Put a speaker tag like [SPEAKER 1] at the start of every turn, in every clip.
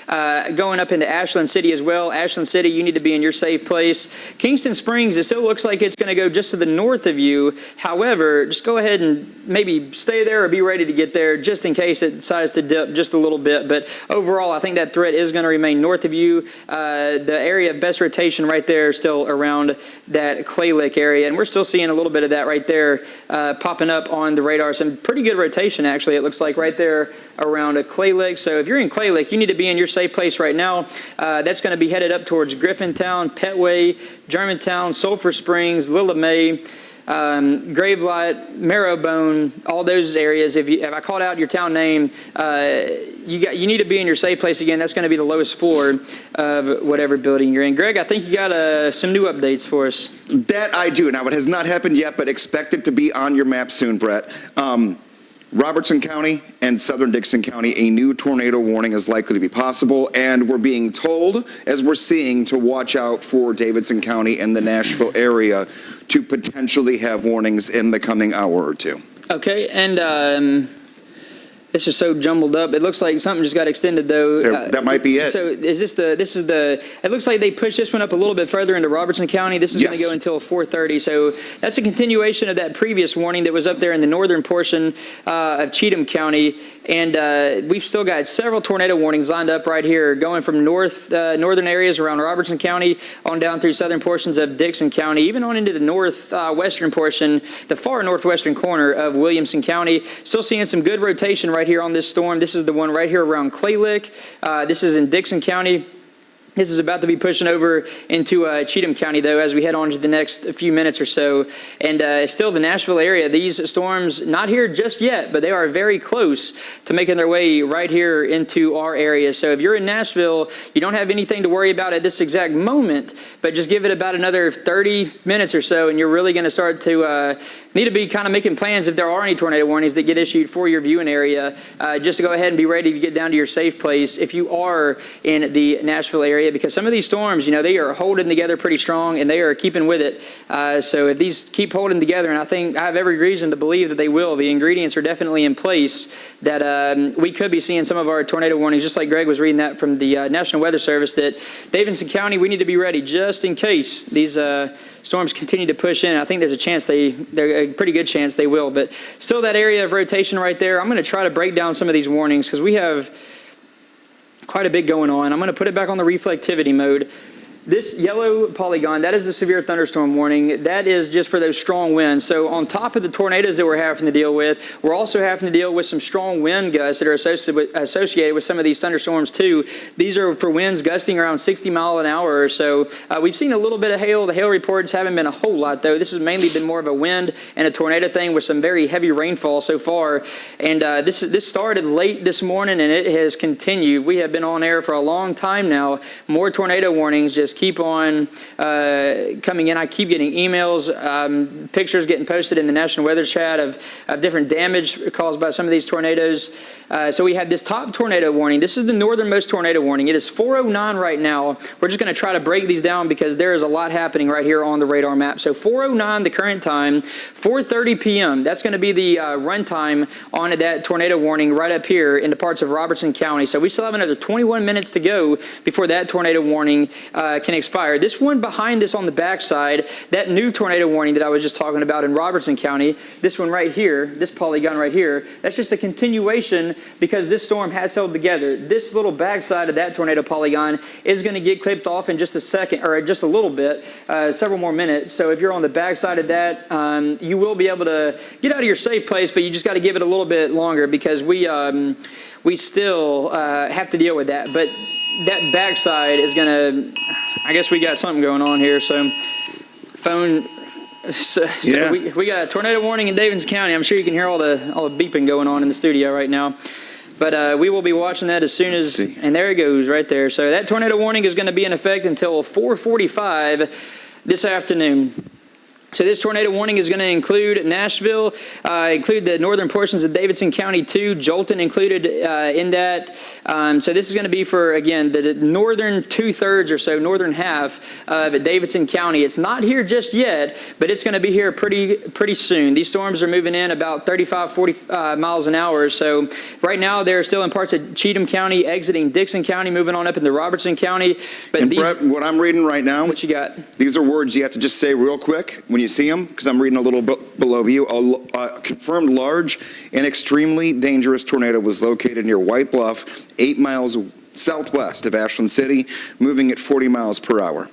[SPEAKER 1] going up into Ashland City as well. Ashland City, you need to be in your safe place. Kingston Springs, it still looks like it's going to go just to the north of you. However, just go ahead and maybe stay there or be ready to get there just in case it decides to dip just a little bit. But overall, I think that threat is going to remain north of you. The area of best rotation right there is still around that Clay Lake area, and we're still seeing a little bit of that right there popping up on the radar. Some pretty good rotation, actually, it looks like right there around Clay Lake. So if you're in Clay Lake, you need to be in your safe place right now. That's going to be headed up towards Griffintown, Petway, Germantown, Sulphur Springs, Lilla May, Gravelot, Marrowbone, all those areas. If I called out your town name, you need to be in your safe place again. That's going to be the lowest floor of whatever building you're in. Greg, I think you got some new updates for us.
[SPEAKER 2] That I do. Now, it has not happened yet, but expect it to be on your map soon, Brett. Robertson County and Southern Dixon County, a new tornado warning is likely to be possible, and we're being told, as we're seeing, to watch out for Davidson County and the Nashville area to potentially have warnings in the coming hour or two.
[SPEAKER 1] Okay, and this is so jumbled up. It looks like something just got extended, though.
[SPEAKER 2] That might be it.
[SPEAKER 1] So is it looks like they pushed this one up a little bit further into Robertson County. This is going to go until 4:30. So that's a continuation of that previous warning that was up there in the northern portion of Cheatham County. And we've still got several tornado warnings lined up right here, going from northern areas around Robertson County on down through southern portions of Dixon County, even on into the northwestern portion, the far northwestern corner of Williamson County. Still seeing some good rotation right here on this storm. This is the one right here around Clay Lake. This is in Dixon County. This is about to be pushing over into Cheatham County, though, as we head on to the next few minutes or so. And still the Nashville area, these storms not here just yet, but they are very close to making their way right here into our area. So if you're in Nashville, you don't have anything to worry about at this exact moment, but just give it about another 30 minutes or so, and you're really going to start to need to be kind of making plans if there are any tornado warnings that get issued for your viewing area, just to go ahead and be ready to get down to your safe place if you are in the Nashville area. Because some of these storms, they are holding together pretty strong, and they are keeping with it. So if these keep holding together, and I think I have every reason to believe that they will, the ingredients are definitely in place that we could be seeing some of our tornado warnings, just like Greg was reading that from the National Weather Service, that Davidson County, we need to be ready just in case these storms continue to push in. I think there's a chance they're a pretty good chance they will, but still that area of rotation right there. I'm going to try to break down some of these warnings because we have quite a bit going on. I'm going to put it back on the reflectivity mode. This yellow polygon, that is the severe thunderstorm warning. That is just for those strong winds. So on top of the tornadoes that we're having to deal with, we're also having to deal with some strong wind gusts that are associated with some of these thunderstorms too. These are for winds gusting around 60 miles an hour or so. We've seen a little bit of hail. The hail reports haven't been a whole lot, though. This has mainly been more of a wind and a tornado thing with some very heavy rainfall so far. And this started late this morning, and it has continued. We have been on air for a long time now. More tornado warnings just keep on coming in. I keep getting emails, pictures getting posted in the National Weather Chat of different damage caused by some of these tornadoes. So we have this top tornado warning. This is the northernmost tornado warning. It is 4:09 right now. We're just going to try to break these down because there is a lot happening right here on the radar map. So 4:09 the current time, 4:30 p.m. That's going to be the run time on that tornado warning right up here in the parts of Robertson County. So we still have another 21 minutes to go before that tornado warning can expire. This one behind this on the backside, that new tornado warning that I was just talking about in Robertson County, this one right here, this polygon right here, that's just a continuation because this storm has held together. This little backside of that tornado polygon is going to get clipped off in just a second, or just a little bit, several more minutes. So if you're on the backside of that, you will be able to get out of your safe place, but you just got to give it a little bit longer because we still have to deal with that. But that backside is going to, I guess we got something going on here. So we got a tornado warning in Davidson County. I'm sure you can hear all the beeping going on in the studio right now. But we will be watching that as soon as, and there it goes right there. So that tornado warning is going to be in effect until 4:45 this afternoon. So this tornado warning is going to include Nashville, include the northern portions of Davidson County too, Jolton included in that. So this is going to be for, again, the northern 2/3 or so, northern half of Davidson County. It's not here just yet, but it's going to be here pretty soon. These storms are moving in about 35, 40 miles an hour. So right now they're still in parts of Cheatham County, exiting Dixon County, moving on up into Robertson County. But
[SPEAKER 2] and Brett, what I'm reading right now,
[SPEAKER 1] what you got?
[SPEAKER 2] These are words you have to just say real quick when you see them, because I'm reading a little bit below you. A confirmed large and extremely dangerous tornado was located near White Bluff, 8 miles southwest of Ashland City, moving at 40 miles per hour.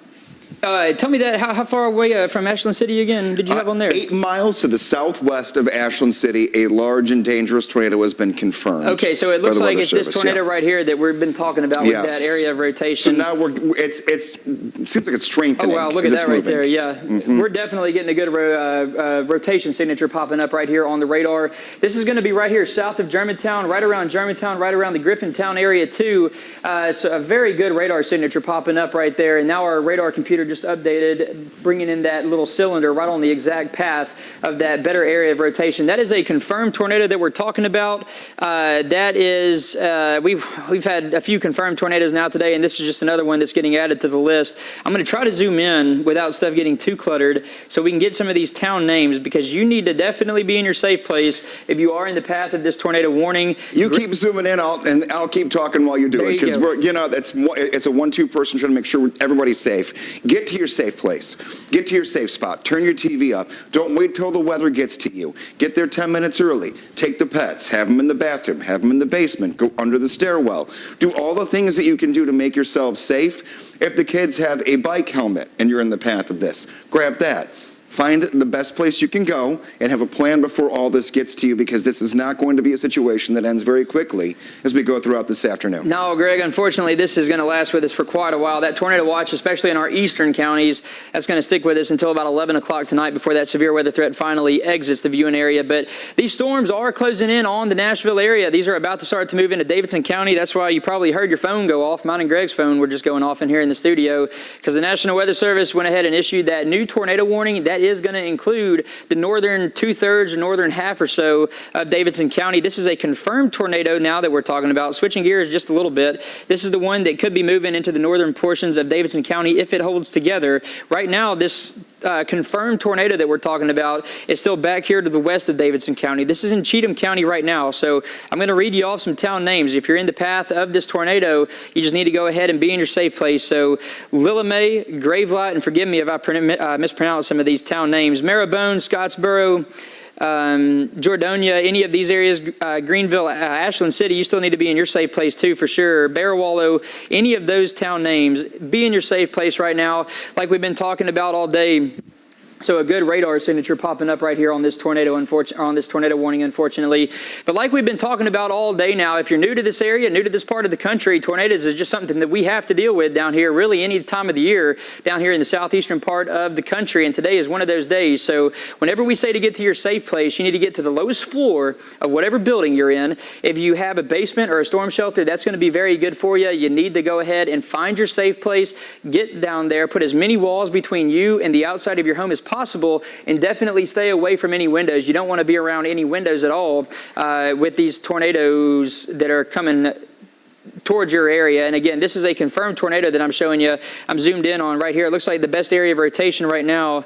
[SPEAKER 1] Tell me that, how far away from Ashland City again did you have on there?
[SPEAKER 2] 8 miles to the southwest of Ashland City, a large and dangerous tornado has been confirmed.
[SPEAKER 1] Okay, so it looks like it's this tornado right here that we've been talking about with that area of rotation.
[SPEAKER 2] So now it seems like it's strengthening.
[SPEAKER 1] Oh, wow, look at that right there, yeah. We're definitely getting a good rotation signature popping up right here on the radar. This is going to be right here south of Germantown, right around the Griffintown area too. So a very good radar signature popping up right there, and now our radar computer just updated, bringing in that little cylinder right on the exact path of that better area of rotation. That is a confirmed tornado that we're talking about. That is, we've had a few confirmed tornadoes now today, and this is just another one that's getting added to the list. I'm going to try to zoom in without stuff getting too cluttered so we can get some of these town names, because you need to definitely be in your safe place if you are in the path of this tornado warning.
[SPEAKER 2] You keep zooming in, and I'll keep talking while you do it, because it's a 1-2 person trying to make sure everybody's safe. Get to your safe place. Get to your safe spot. Turn your TV up. Don't wait till the weather gets to you. Get there 10 minutes early. Take the pets. Have them in the bathroom. Have them in the basement. Go under the stairwell. Do all the things that you can do to make yourself safe. If the kids have a bike helmet and you're in the path of this, grab that. Find the best place you can go and have a plan before all this gets to you, because this is not going to be a situation that ends very quickly as we go throughout this afternoon.
[SPEAKER 1] No, Greg, unfortunately, this is going to last with us for quite a while. That tornado watch, especially in our eastern counties, that's going to stick with us until about 11 o'clock tonight before that severe weather threat finally exits the viewing area. But these storms are closing in on the Nashville area. These are about to start to move into Davidson County. That's why you probably heard your phone go off. Mine and Greg's phone were just going off in here in the studio, because the National Weather Service went ahead and issued that new tornado warning. That is going to include the northern 2/3, northern half or so of Davidson County. This is a confirmed tornado now that we're talking about. Switching gears just a little bit, this is the one that could be moving into the northern portions of Davidson County if it holds together. Right now, this confirmed tornado that we're talking about is still back here to the west of Davidson County. This is in Cheatham County right now. So I'm going to read you off some town names. If you're in the path of this tornado, you just need to go ahead and be in your safe place. So Lillimay, Gravelight, and forgive me if I mispronounce some of these town names, Marrowbone, Scottsboro, Jordonia, any of these areas, Greenville, Ashland City, you still need to be in your safe place too, for sure. Barrowallow, any of those town names, be in your safe place right now, like we've been talking about all day. So a good radar signature popping up right here on this tornado, on this tornado warning, unfortunately. But like we've been talking about all day now, if you're new to this area, new to this part of the country, tornadoes is just something that we have to deal with down here, really any time of the year, down here in the southeastern part of the country. And today is one of those days. So whenever we say to get to your safe place, you need to get to the lowest floor of whatever building you're in. If you have a basement or a storm shelter, that's going to be very good for you. You need to go ahead and find your safe place, get down there, put as many walls between you and the outside of your home as possible, and definitely stay away from any windows. You don't want to be around any windows at all with these tornadoes that are coming towards your area. And again, this is a confirmed tornado that I'm showing you. I'm zoomed in on right here. It looks like the best area of rotation right now.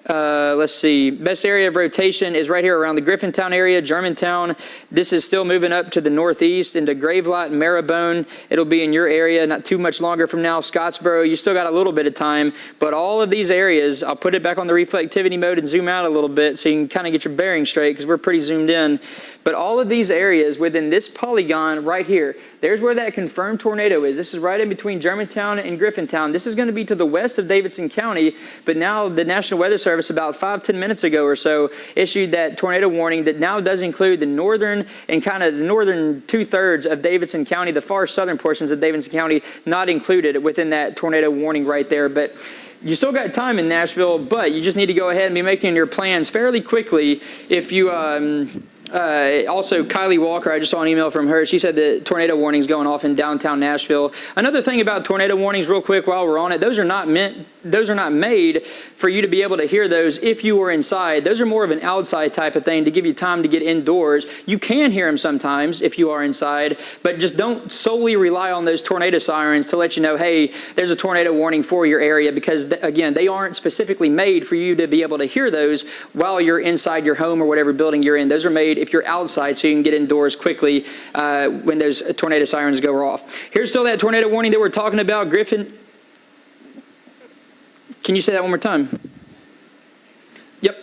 [SPEAKER 1] Let's see. Best area of rotation is right here around the Griffintown area, Germantown. This is still moving up to the northeast into Gravelight and Marrowbone. It'll be in your area not too much longer from now. Scottsboro, you still got a little bit of time, but all of these areas, I'll put it back on the reflectivity mode and zoom out a little bit so you can kind of get your bearing straight, because we're pretty zoomed in. But all of these areas within this polygon right here, there's where that confirmed tornado is. This is right in between Germantown and Griffintown. This is going to be to the west of Davidson County, but now the National Weather Service about 5-10 minutes ago or so issued that tornado warning that now does include the northern and kind of the northern 2/3 of Davidson County, the far southern portions of Davidson County not included within that tornado warning right there. But you still got time in Nashville, but you just need to go ahead and be making your plans fairly quickly if you Also, Kylie Walker, I just saw an email from her. She said the tornado warning's going off in downtown Nashville. Another thing about tornado warnings, real quick, while we're on it, those are not made for you to be able to hear those if you were inside. Those are more of an outside type of thing to give you time to get indoors. You can hear them sometimes if you are inside, but just don't solely rely on those tornado sirens to let you know, hey, there's a tornado warning for your area, because again, they aren't specifically made for you to be able to hear those while you're inside your home or whatever building you're in. Those are made if you're outside so you can get indoors quickly when those tornado sirens go off. Here's still that tornado warning that we're talking about. Griffin, can you say that one more time? Yep.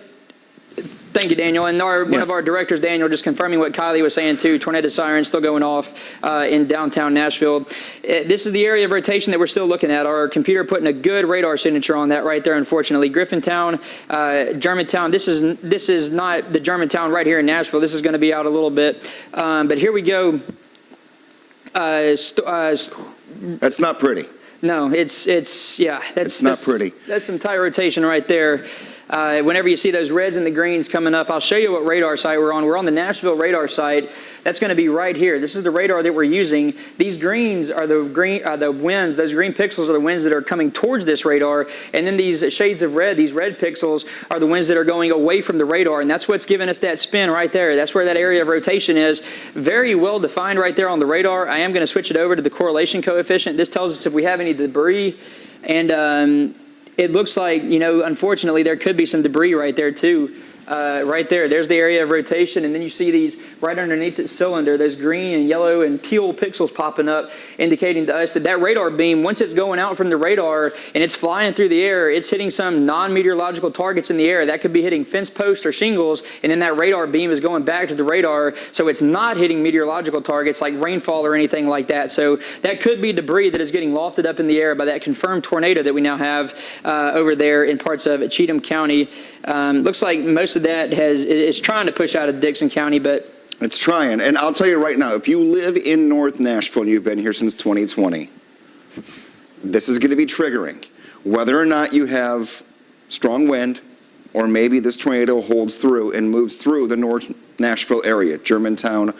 [SPEAKER 1] Thank you, Daniel. And one of our directors, Daniel, just confirming what Kylie was saying too. Tornado sirens still going off in downtown Nashville. This is the area of rotation that we're still looking at. Our computer putting a good radar signature on that right there, unfortunately. Griffintown, Germantown. This is not the Germantown right here in Nashville. This is going to be out a little bit. But here we go.
[SPEAKER 2] That's not pretty.
[SPEAKER 1] No, it's
[SPEAKER 2] not pretty.
[SPEAKER 1] That's some tight rotation right there. Whenever you see those reds and the greens coming up, I'll show you what radar site we're on. We're on the Nashville radar site. That's going to be right here. This is the radar that we're using. These greens are the winds. Those green pixels are the winds that are coming towards this radar. And then these shades of red, these red pixels, are the winds that are going away from the radar. And that's what's giving us that spin right there. That's where that area of rotation is. Very well defined right there on the radar. I am going to switch it over to the correlation coefficient. This tells us if we have any debris. And it looks like, unfortunately, there could be some debris right there, too. Right there. There's the area of rotation, and then you see these right underneath the cylinder, those green and yellow and teal pixels popping up, indicating to us that that radar beam, once it's going out from the radar and it's flying through the air, it's hitting some non-meteorological targets in the air. That could be hitting fence posts or shingles, and then that radar beam is going back to the radar, so it's not hitting meteorological targets like rainfall or anything like that. So that could be debris that is getting lofted up in the air by that confirmed tornado that we now have over there in parts of Cheatham County. Looks like most of that is trying to push out of Dixon County, but
[SPEAKER 2] it's trying. And I'll tell you right now, if you live in North Nashville and you've been here since 2020, this is going to be triggering. Whether or not you have strong wind, or maybe this tornado holds through and moves through the North Nashville area, Germantown,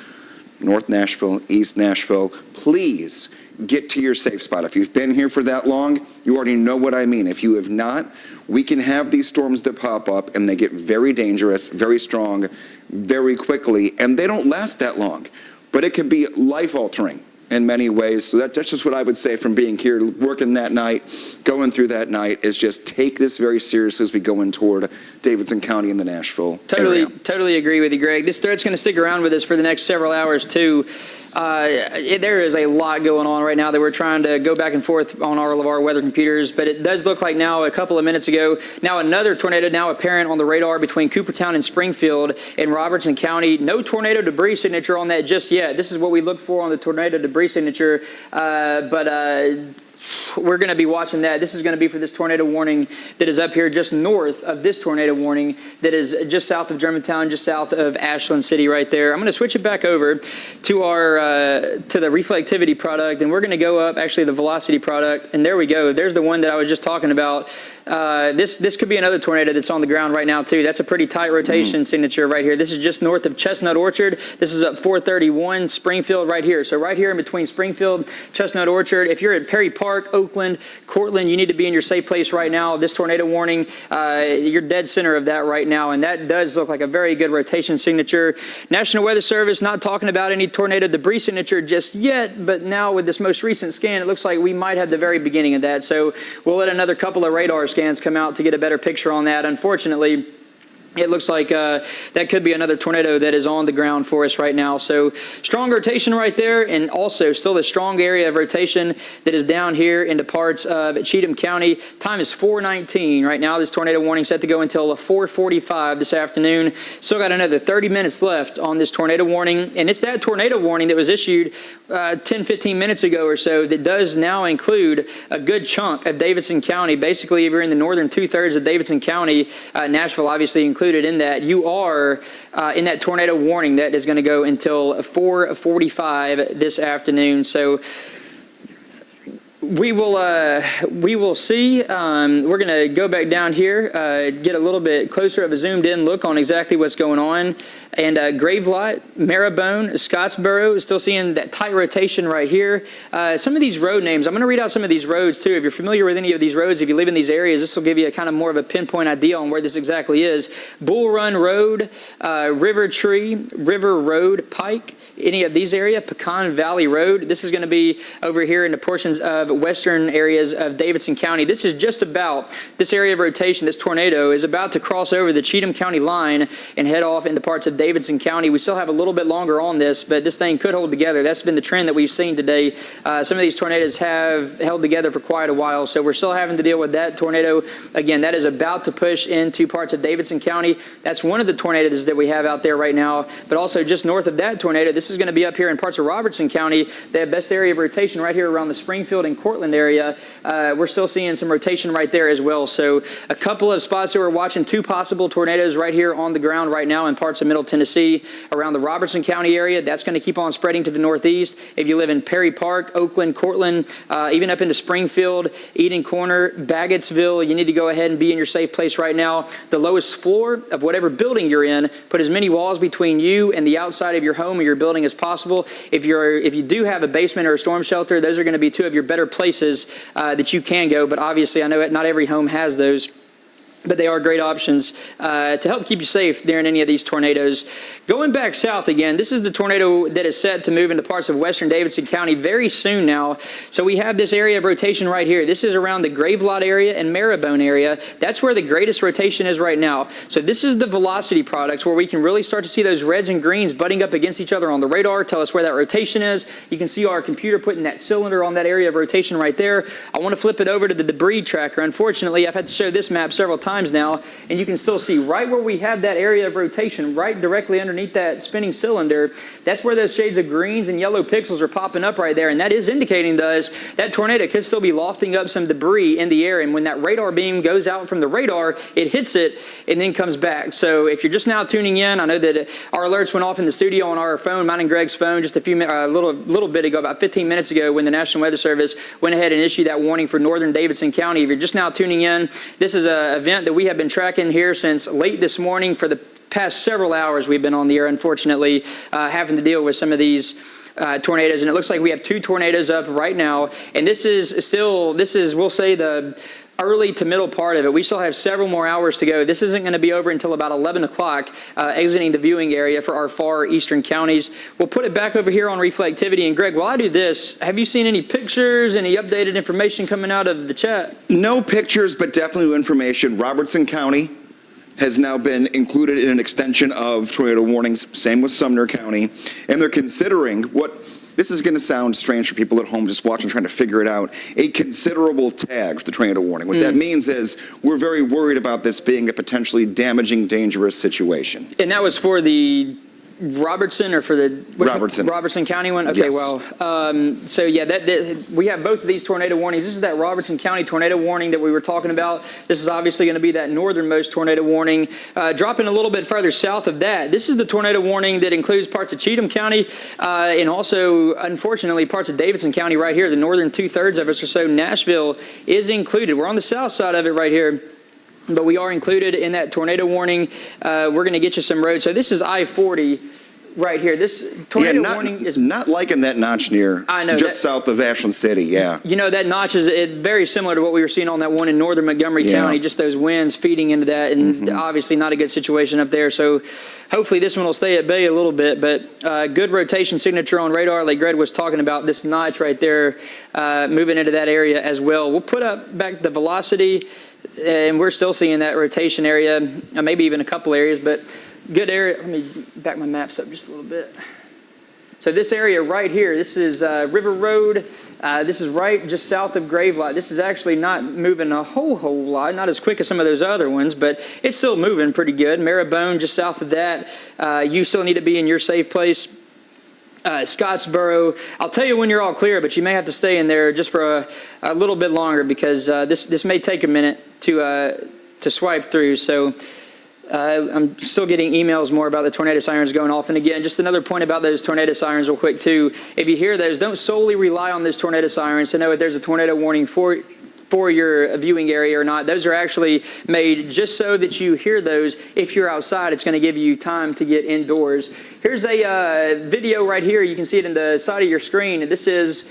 [SPEAKER 2] North Nashville, East Nashville, please get to your safe spot. If you've been here for that long, you already know what I mean. If you have not, we can have these storms that pop up and they get very dangerous, very strong, very quickly, and they don't last that long. But it could be life-altering in many ways. So that's just what I would say from being here, working that night, going through that night, is just take this very seriously as we go in toward Davidson County and the Nashville area.
[SPEAKER 1] Totally agree with you, Greg. This threat's going to stick around with us for the next several hours, too. There is a lot going on right now that we're trying to go back and forth on all of our weather computers, but it does look like now, a couple of minutes ago, now another tornado now apparent on the radar between Coopertown and Springfield in Robertson County. No tornado debris signature on that just yet. This is what we look for on the tornado debris signature, but we're going to be watching that. This is going to be for this tornado warning that is up here just north of this tornado warning that is just south of Germantown, just south of Ashland City right there. I'm going to switch it back over to our to the reflectivity product, and we're going to go up actually the velocity product, and there we go. There's the one that I was just talking about. This could be another tornado that's on the ground right now too. That's a pretty tight rotation signature right here. This is just north of Chestnut Orchard. This is up 431 Springfield right here. So right here in between Springfield, Chestnut Orchard. If you're at Perry Park, Oakland, Cortland, you need to be in your safe place right now. This tornado warning, you're dead center of that right now, and that does look like a very good rotation signature. National Weather Service not talking about any tornado debris signature just yet, but now with this most recent scan, it looks like we might have the very beginning of that. So we'll let another couple of radar scans come out to get a better picture on that. Unfortunately, it looks like that could be another tornado that is on the ground for us right now. So strong rotation right there, and also still the strong area of rotation that is down here into parts of Cheatham County. Time is 4:19 right now. This tornado warning set to go until 4:45 this afternoon. Still got another 30 minutes left on this tornado warning, and it's that tornado warning that was issued 10-15 minutes ago or so that does now include a good chunk of Davidson County. Basically, if you're in the northern 2/3 of Davidson County, Nashville obviously included in that, you are in that tornado warning that is going to go until 4:45 this afternoon. So We will see. We're going to go back down here, get a little bit closer of a zoomed in look on exactly what's going on. And Gravelot, Marrowbone, Scottsboro, still seeing that tight rotation right here. Some of these road names, I'm going to read out some of these roads too. If you're familiar with any of these roads, if you live in these areas, this will give you a kind of more of a pinpoint idea on where this exactly is. Bull Run Road, River Tree, River Road, Pike, any of these areas, Pecan Valley Road. This is going to be over here in the portions of western areas of Davidson County. This is just about, this area of rotation, this tornado is about to cross over the Cheatham County line and head off into parts of Davidson County. We still have a little bit longer on this, but this thing could hold together. That's been the trend that we've seen today. Some of these tornadoes have held together for quite a while, so we're still having to deal with that tornado. Again, that is about to push into parts of Davidson County. That's one of the tornadoes that we have out there right now, but also just north of that tornado, this is going to be up here in parts of Robertson County. They have best area of rotation right here around the Springfield and Cortland area. We're still seeing some rotation right there as well. So a couple of spots that we're watching, two possible tornadoes right here on the ground right now in parts of Middle Tennessee around the Robertson County area. That's going to keep on spreading to the northeast. If you live in Perry Park, Oakland, Cortland, even up into Springfield, Eden Corner, Baggettsville, you need to go ahead and be in your safe place right now. The lowest floor of whatever building you're in, put as many walls between you and the outside of your home or your building as possible. If you do have a basement or a storm shelter, those are going to be two of your better places that you can go. But obviously, I know not every home has those, but they are great options to help keep you safe during any of these tornadoes. Going back south again, this is the tornado that is set to move into parts of western Davidson County very soon now. So we have this area of rotation right here. This is around the Gravelot area and Marrowbone area. That's where the greatest rotation is right now. So this is the velocity products where we can really start to see those reds and greens butting up against each other on the radar, tell us where that rotation is. You can see our computer putting that cylinder on that area of rotation right there. I want to flip it over to the debris tracker. Unfortunately, I've had to show this map several times now, and you can still see right where we have that area of rotation, right directly underneath that spinning cylinder. That's where those shades of greens and yellow pixels are popping up right there, and that is indicating to us that tornado could still be lofting up some debris in the air, and when that radar beam goes out from the radar, it hits it and then comes back. So if you're just now tuning in, I know that our alerts went off in the studio on our phone, mine and Greg's phone, just a little bit ago, about 15 minutes ago, when the National Weather Service went ahead and issued that warning for northern Davidson County. If you're just now tuning in, this is an event that we have been tracking here since late this morning. For the past several hours we've been on the air, unfortunately, having to deal with some of these tornadoes, and it looks like we have two tornadoes up right now, and this is we'll say the early to middle part of it. We still have several more hours to go. This isn't going to be over until about 11 o'clock, exiting the viewing area for our far eastern counties. We'll put it back over here on reflectivity. And Greg, while I do this, have you seen any pictures, any updated information coming out of the chat?
[SPEAKER 2] No pictures, but definitely information. Robertson County has now been included in an extension of tornado warnings, same with Sumner County, and they're considering this is going to sound strange for people at home just watching, trying to figure it out, a considerable tag for the tornado warning. What that means is we're very worried about this being a potentially damaging, dangerous situation.
[SPEAKER 1] And that was for the Robertson or for the
[SPEAKER 2] Robertson
[SPEAKER 1] County one? Okay,
[SPEAKER 2] yes.
[SPEAKER 1] well, so yeah, we have both of these tornado warnings. This is that Robertson County tornado warning that we were talking about. This is obviously going to be that northernmost tornado warning. Dropping a little bit further south of that, this is the tornado warning that includes parts of Cheatham County and also, unfortunately, parts of Davidson County right here, the northern two-thirds of us or so. Nashville is included. We're on the south side of it right here, but we are included in that tornado warning. We're going to get you some roads. So this is I-40 right here. This tornado warning is
[SPEAKER 2] not liking that notch near,
[SPEAKER 1] I know,
[SPEAKER 2] just south of Ashland City. Yeah,
[SPEAKER 1] you know, that notch is very similar to what we were seeing on that one in northern Montgomery County. Just those winds feeding into that, and obviously not a good situation up there. So hopefully this one will stay at bay a little bit. But good rotation signature on radar, like Greg was talking about. This notch right there, moving into that area as well. We'll put up back the velocity. And we're still seeing that rotation area, maybe even a couple areas, but good area. Let me back my maps up just a little bit. So this area right here, this is River Road. This is right just south of Gravelot. This is actually not moving a whole lot, not as quick as some of those other ones, but it's still moving pretty good. Marrowbone just south of that. You still need to be in your safe place. Scottsboro, I'll tell you when you're all clear, but you may have to stay in there just for a little bit longer because this may take a minute to swipe through. So I'm still getting emails more about the tornado sirens going off. And again, just another point about those tornado sirens real quick too. If you hear those, don't solely rely on those tornado sirens to know if there's a tornado warning for your viewing area or not. Those are actually made just so that you hear those. If you're outside, it's going to give you time to get indoors. Here's a video right here. You can see it in the side of your screen. This is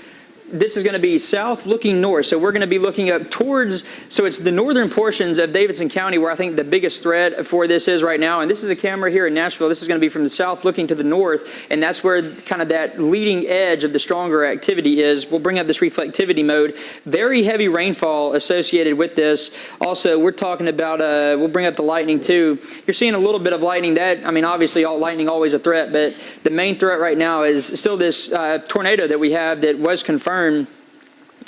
[SPEAKER 1] going to be south looking north. So we're going to be looking up towards, so it's the northern portions of Davidson County where I think the biggest threat for this is right now. And this is a camera here in Nashville. This is going to be from the south looking to the north. And that's where kind of that leading edge of the stronger activity is. We'll bring up this reflectivity mode. Very heavy rainfall associated with this. Also, we're talking about, we'll bring up the lightning too. You're seeing a little bit of lightning. That, I mean, obviously all lightning always a threat, but the main threat right now is still this tornado that we have that was confirmed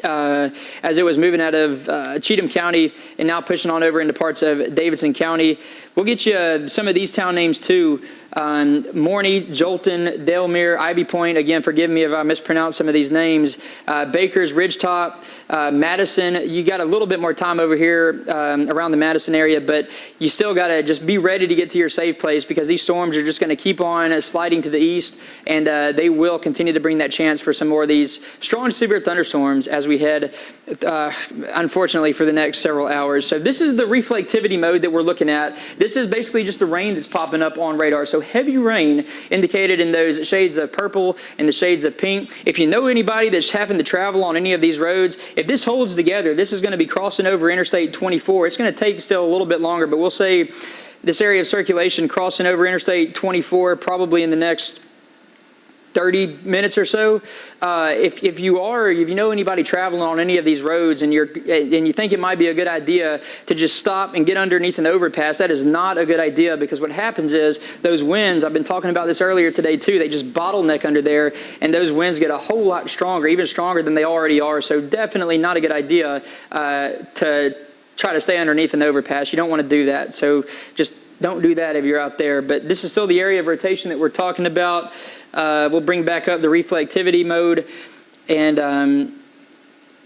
[SPEAKER 1] as it was moving out of Cheatham County and now pushing on over into parts of Davidson County. We'll get you some of these town names too. Morney, Jolton, Dalemere, Ivy Point. Again, forgive me if I mispronounce some of these names. Bakers, Ridgetop, Madison. You got a little bit more time over here around the Madison area, but you still got to just be ready to get to your safe place because these storms are just going to keep on sliding to the east, and they will continue to bring that chance for some more of these strong to severe thunderstorms as we head, unfortunately, for the next several hours. So this is the reflectivity mode that we're looking at. This is basically just the rain that's popping up on radar. So heavy rain indicated in those shades of purple and the shades of pink. If you know anybody that's having to travel on any of these roads, if this holds together, this is going to be crossing over Interstate 24. It's going to take still a little bit longer, but we'll say this area of circulation crossing over Interstate 24 probably in the next 30 minutes or so. If you know anybody traveling on any of these roads and you think it might be a good idea to just stop and get underneath an overpass, that is not a good idea because what happens is those winds, I've been talking about this earlier today too, they just bottleneck under there and those winds get a whole lot stronger, even stronger than they already are. So definitely not a good idea to try to stay underneath an overpass. You don't want to do that. So just don't do that if you're out there. But this is still the area of rotation that we're talking about. We'll bring back up the reflectivity mode and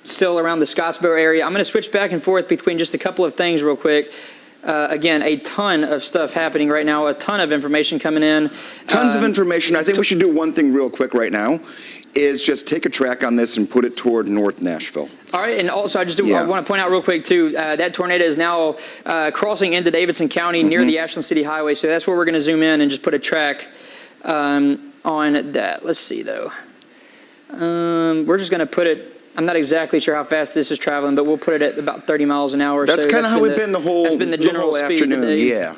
[SPEAKER 1] still around the Scottsboro area. I'm going to switch back and forth between just a couple of things real quick. Again, a ton of stuff happening right now, a ton of information coming in.
[SPEAKER 2] Tons of information. I think we should do one thing real quick right now is just take a track on this and put it toward North Nashville.
[SPEAKER 1] All right, and also I want to point out real quick too, that tornado is now crossing into Davidson County near the Ashland City Highway, so that's where we're going to zoom in and just put a track on that. Let's see though. We're just going to put it, I'm not exactly sure how fast this is traveling, but we'll put it at about 30 miles an hour.
[SPEAKER 2] That's kind of how we've been the whole
[SPEAKER 1] afternoon.
[SPEAKER 2] Today. Yeah.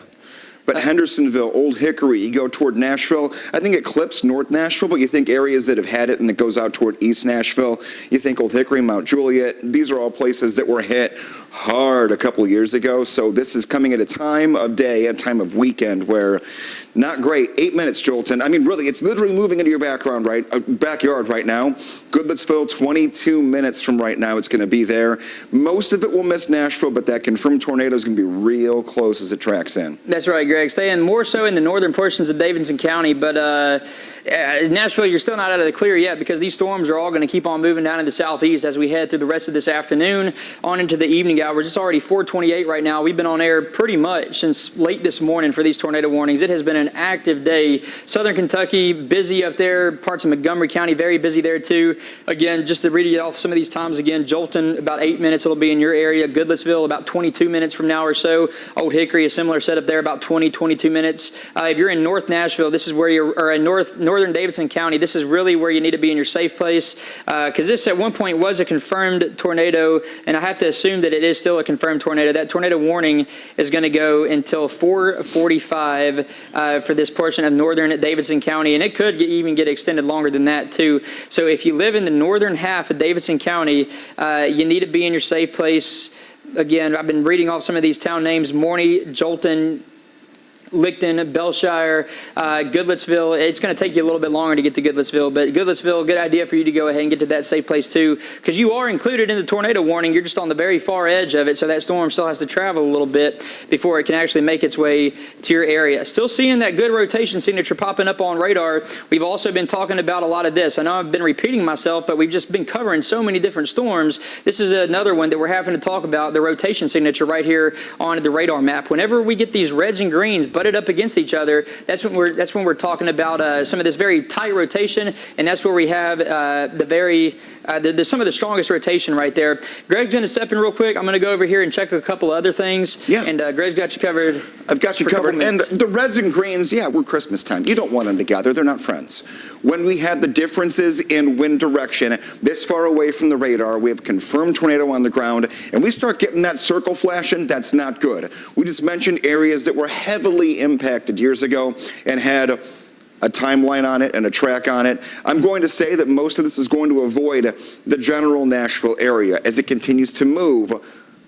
[SPEAKER 2] But Hendersonville, Old Hickory, you go toward Nashville. I think it clips North Nashville, but you think areas that have had it and it goes out toward East Nashville. You think Old Hickory, Mount Juliet. These are all places that were hit hard a couple of years ago. So this is coming at a time of day, a time of weekend where not great. 8 minutes, Jolton. I mean, really, it's literally moving into your backyard right now. Goodlettsville, 22 minutes from right now, it's going to be there. Most of it will miss Nashville, but that confirmed tornado is going to be real close as it tracks in.
[SPEAKER 1] That's right, Greg. Staying more so in the northern portions of Davidson County, but Nashville, you're still not out of the clear yet because these storms are all going to keep on moving down to the southeast as we head through the rest of this afternoon on into the evening hours. It's already 4:28 right now. We've been on air pretty much since late this morning for these tornado warnings. It has been an active day. Southern Kentucky, busy up there. Parts of Montgomery County, very busy there too. Again, just to read you off some of these times again, Jolton, about 8 minutes it'll be in your area. Goodlettsville, about 22 minutes from now or so. Old Hickory, a similar setup there, about 22 minutes. If you're in North Nashville, this is where or in northern Davidson County, this is really where you need to be in your safe place because this at one point was a confirmed tornado, and I have to assume that it is still a confirmed tornado. That tornado warning is going to go until 4:45 for this portion of northern Davidson County, and it could even get extended longer than that too. So if you live in the northern half of Davidson County, you need to be in your safe place. Again, I've been reading off some of these town names: Morney, Jolton, Licton, Belshire, Goodlettsville. It's going to take you a little bit longer to get to Goodlettsville, but Goodlettsville, good idea for you to go ahead and get to that safe place too, because you are included in the tornado warning. You're just on the very far edge of it, so that storm still has to travel a little bit before it can actually make its way to your area. Still seeing that good rotation signature popping up on radar. We've also been talking about a lot of this. I know I've been repeating myself, but we've just been covering so many different storms. This is another one that we're having to talk about, the rotation signature right here on the radar map. Whenever we get these reds and greens butted up against each other, that's when we're talking about some of this very tight rotation, and that's where we have some of the strongest rotation right there. Greg's going to step in real quick. I'm going to go over here and check a couple other things.
[SPEAKER 2] Yeah.
[SPEAKER 1] And Greg's got you covered.
[SPEAKER 2] I've got you covered. And the reds and greens, yeah, we're Christmas time. You don't want them together. They're not friends. When we had the differences in wind direction this far away from the radar, we have confirmed tornado on the ground, and we start getting that circle flashing, that's not good. We just mentioned areas that were heavily impacted years ago and had a timeline on it and a track on it. I'm going to say that most of this is going to avoid the general Nashville area as it continues to move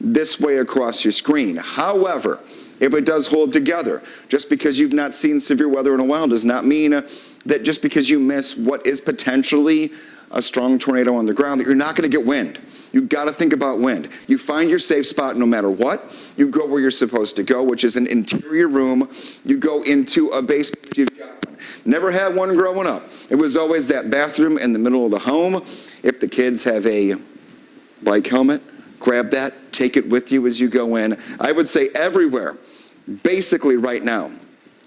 [SPEAKER 2] this way across your screen. However, if it does hold together, just because you've not seen severe weather in a while does not mean that just because you miss what is potentially a strong tornado on the ground that you're not going to get wind. You've got to think about wind. You find your safe spot no matter what. You go where you're supposed to go, which is an interior room. You go into a basement if you've got one. Never had one growing up. It was always that bathroom in the middle of the home. If the kids have a bike helmet, grab that, take it with you as you go in. I would say everywhere, basically right now,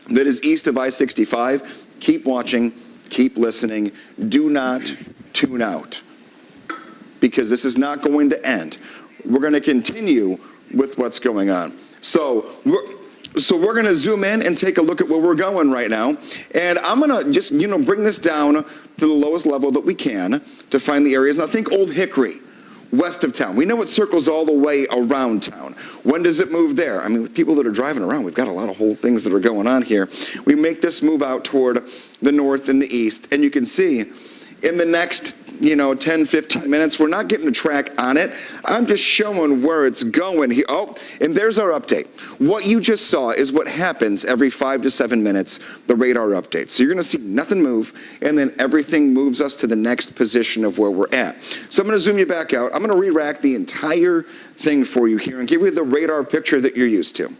[SPEAKER 2] that is east of I-65, keep watching, keep listening. Do not tune out, because this is not going to end. We're going to continue with what's going on. So we're going to zoom in and take a look at where we're going right now. And I'm going to just, bring this down to the lowest level that we can to find the areas. Now think Old Hickory, west of town. We know it circles all the way around town. When does it move there? I mean, with people that are driving around, we've got a lot of whole things that are going on here. We make this move out toward the north and the east, and you can see in the next 10, 15 minutes, we're not getting a track on it. I'm just showing where it's going. Oh, and there's our update. What you just saw is what happens every 5 to 7 minutes, the radar update. So you're going to see nothing move, and then everything moves us to the next position of where we're at. So I'm going to zoom you back out. I'm going to re-rack the entire thing for you here and give you the radar picture that you're used to.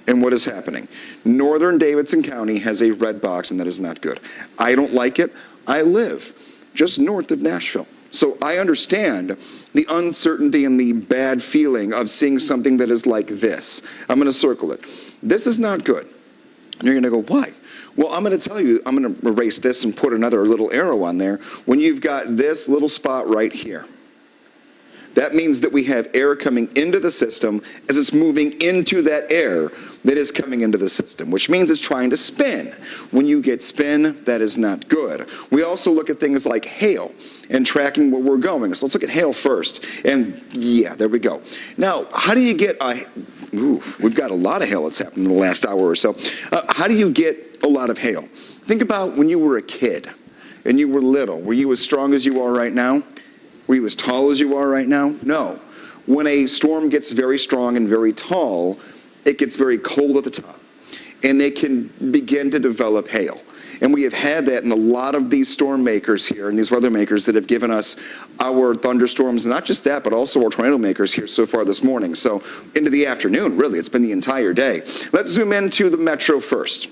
[SPEAKER 2] And what is happening? Northern Davidson County has a red box, and that is not good. I don't like it. I live just north of Nashville. So I understand the uncertainty and the bad feeling of seeing something that is like this. I'm going to circle it. This is not good. And you're going to go, why? Well, I'm going to tell you, I'm going to erase this and put another little arrow on there. When you've got this little spot right here, that means that we have air coming into the system as it's moving into that air that is coming into the system, which means it's trying to spin. When you get spin, that is not good. We also look at things like hail and tracking where we're going. So let's look at hail first. And yeah, there we go. Now, how do you get we've got a lot of hail that's happened in the last hour or so. How do you get a lot of hail? Think about when you were a kid and you were little. Were you as strong as you are right now? Were you as tall as you are right now? No. When a storm gets very strong and very tall, it gets very cold at the top, and it can begin to develop hail. And we have had that in a lot of these storm makers here and these weather makers that have given us our thunderstorms, not just that, but also our tornado makers here so far this morning. So into the afternoon, really, it's been the entire day. Let's zoom into the metro first.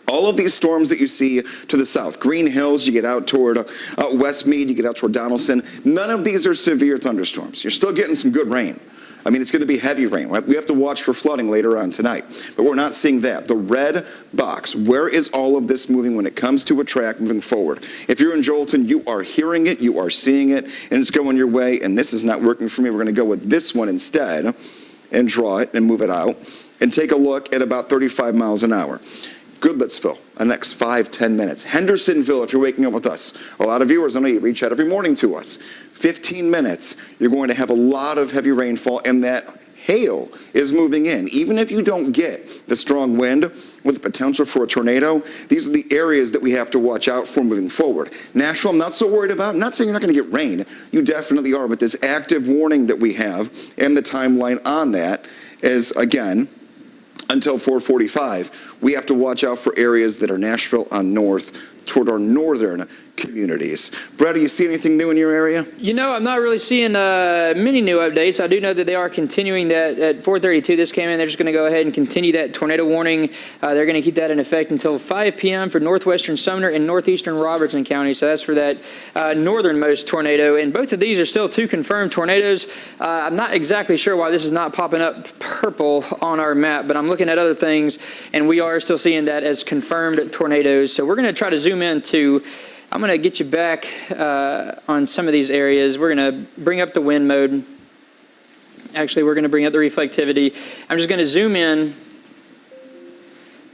[SPEAKER 2] All of these storms that you see to the south, Green Hills, you get out toward Westmead, you get out toward Donaldson, none of these are severe thunderstorms. You're still getting some good rain. I mean, it's going to be heavy rain. Right? We have to watch for flooding later on tonight, but we're not seeing that. The red box, where is all of this moving when it comes to a track moving forward? If you're in Jolton, you are hearing it, you are seeing it, and it's going your way, and this is not working for me. We're going to go with this one instead and draw it and move it out and take a look at about 35 miles an hour. Goodlettsville, the next 5-10 minutes. Hendersonville, if you're waking up with us. A lot of viewers, I know you reach out every morning to us. 15 minutes, you're going to have a lot of heavy rainfall, and that hail is moving in. Even if you don't get the strong wind with the potential for a tornado, these are the areas that we have to watch out for moving forward. Nashville, I'm not so worried about. I'm not saying you're not going to get rain. You definitely are, but this active warning that we have and the timeline on that is, again, until 4:45. We have to watch out for areas that are Nashville on north toward our northern communities. Brett, do you see anything new in your area?
[SPEAKER 1] You know, I'm not really seeing many new updates. I do know that they are continuing that at 4:32. This came in. They're just going to go ahead and continue that tornado warning. They're going to keep that in effect until 5 p.m. for northwestern Sumner and northeastern Robertson County. So that's for that northernmost tornado. And both of these are still 2 confirmed tornadoes. I'm not exactly sure why this is not popping up purple on our map, but I'm looking at other things, and we are still seeing that as confirmed tornadoes. So we're going to try to zoom in to I'm going to get you back on some of these areas. We're going to bring up the wind mode. Actually, we're going to bring up the reflectivity. I'm just going to zoom in.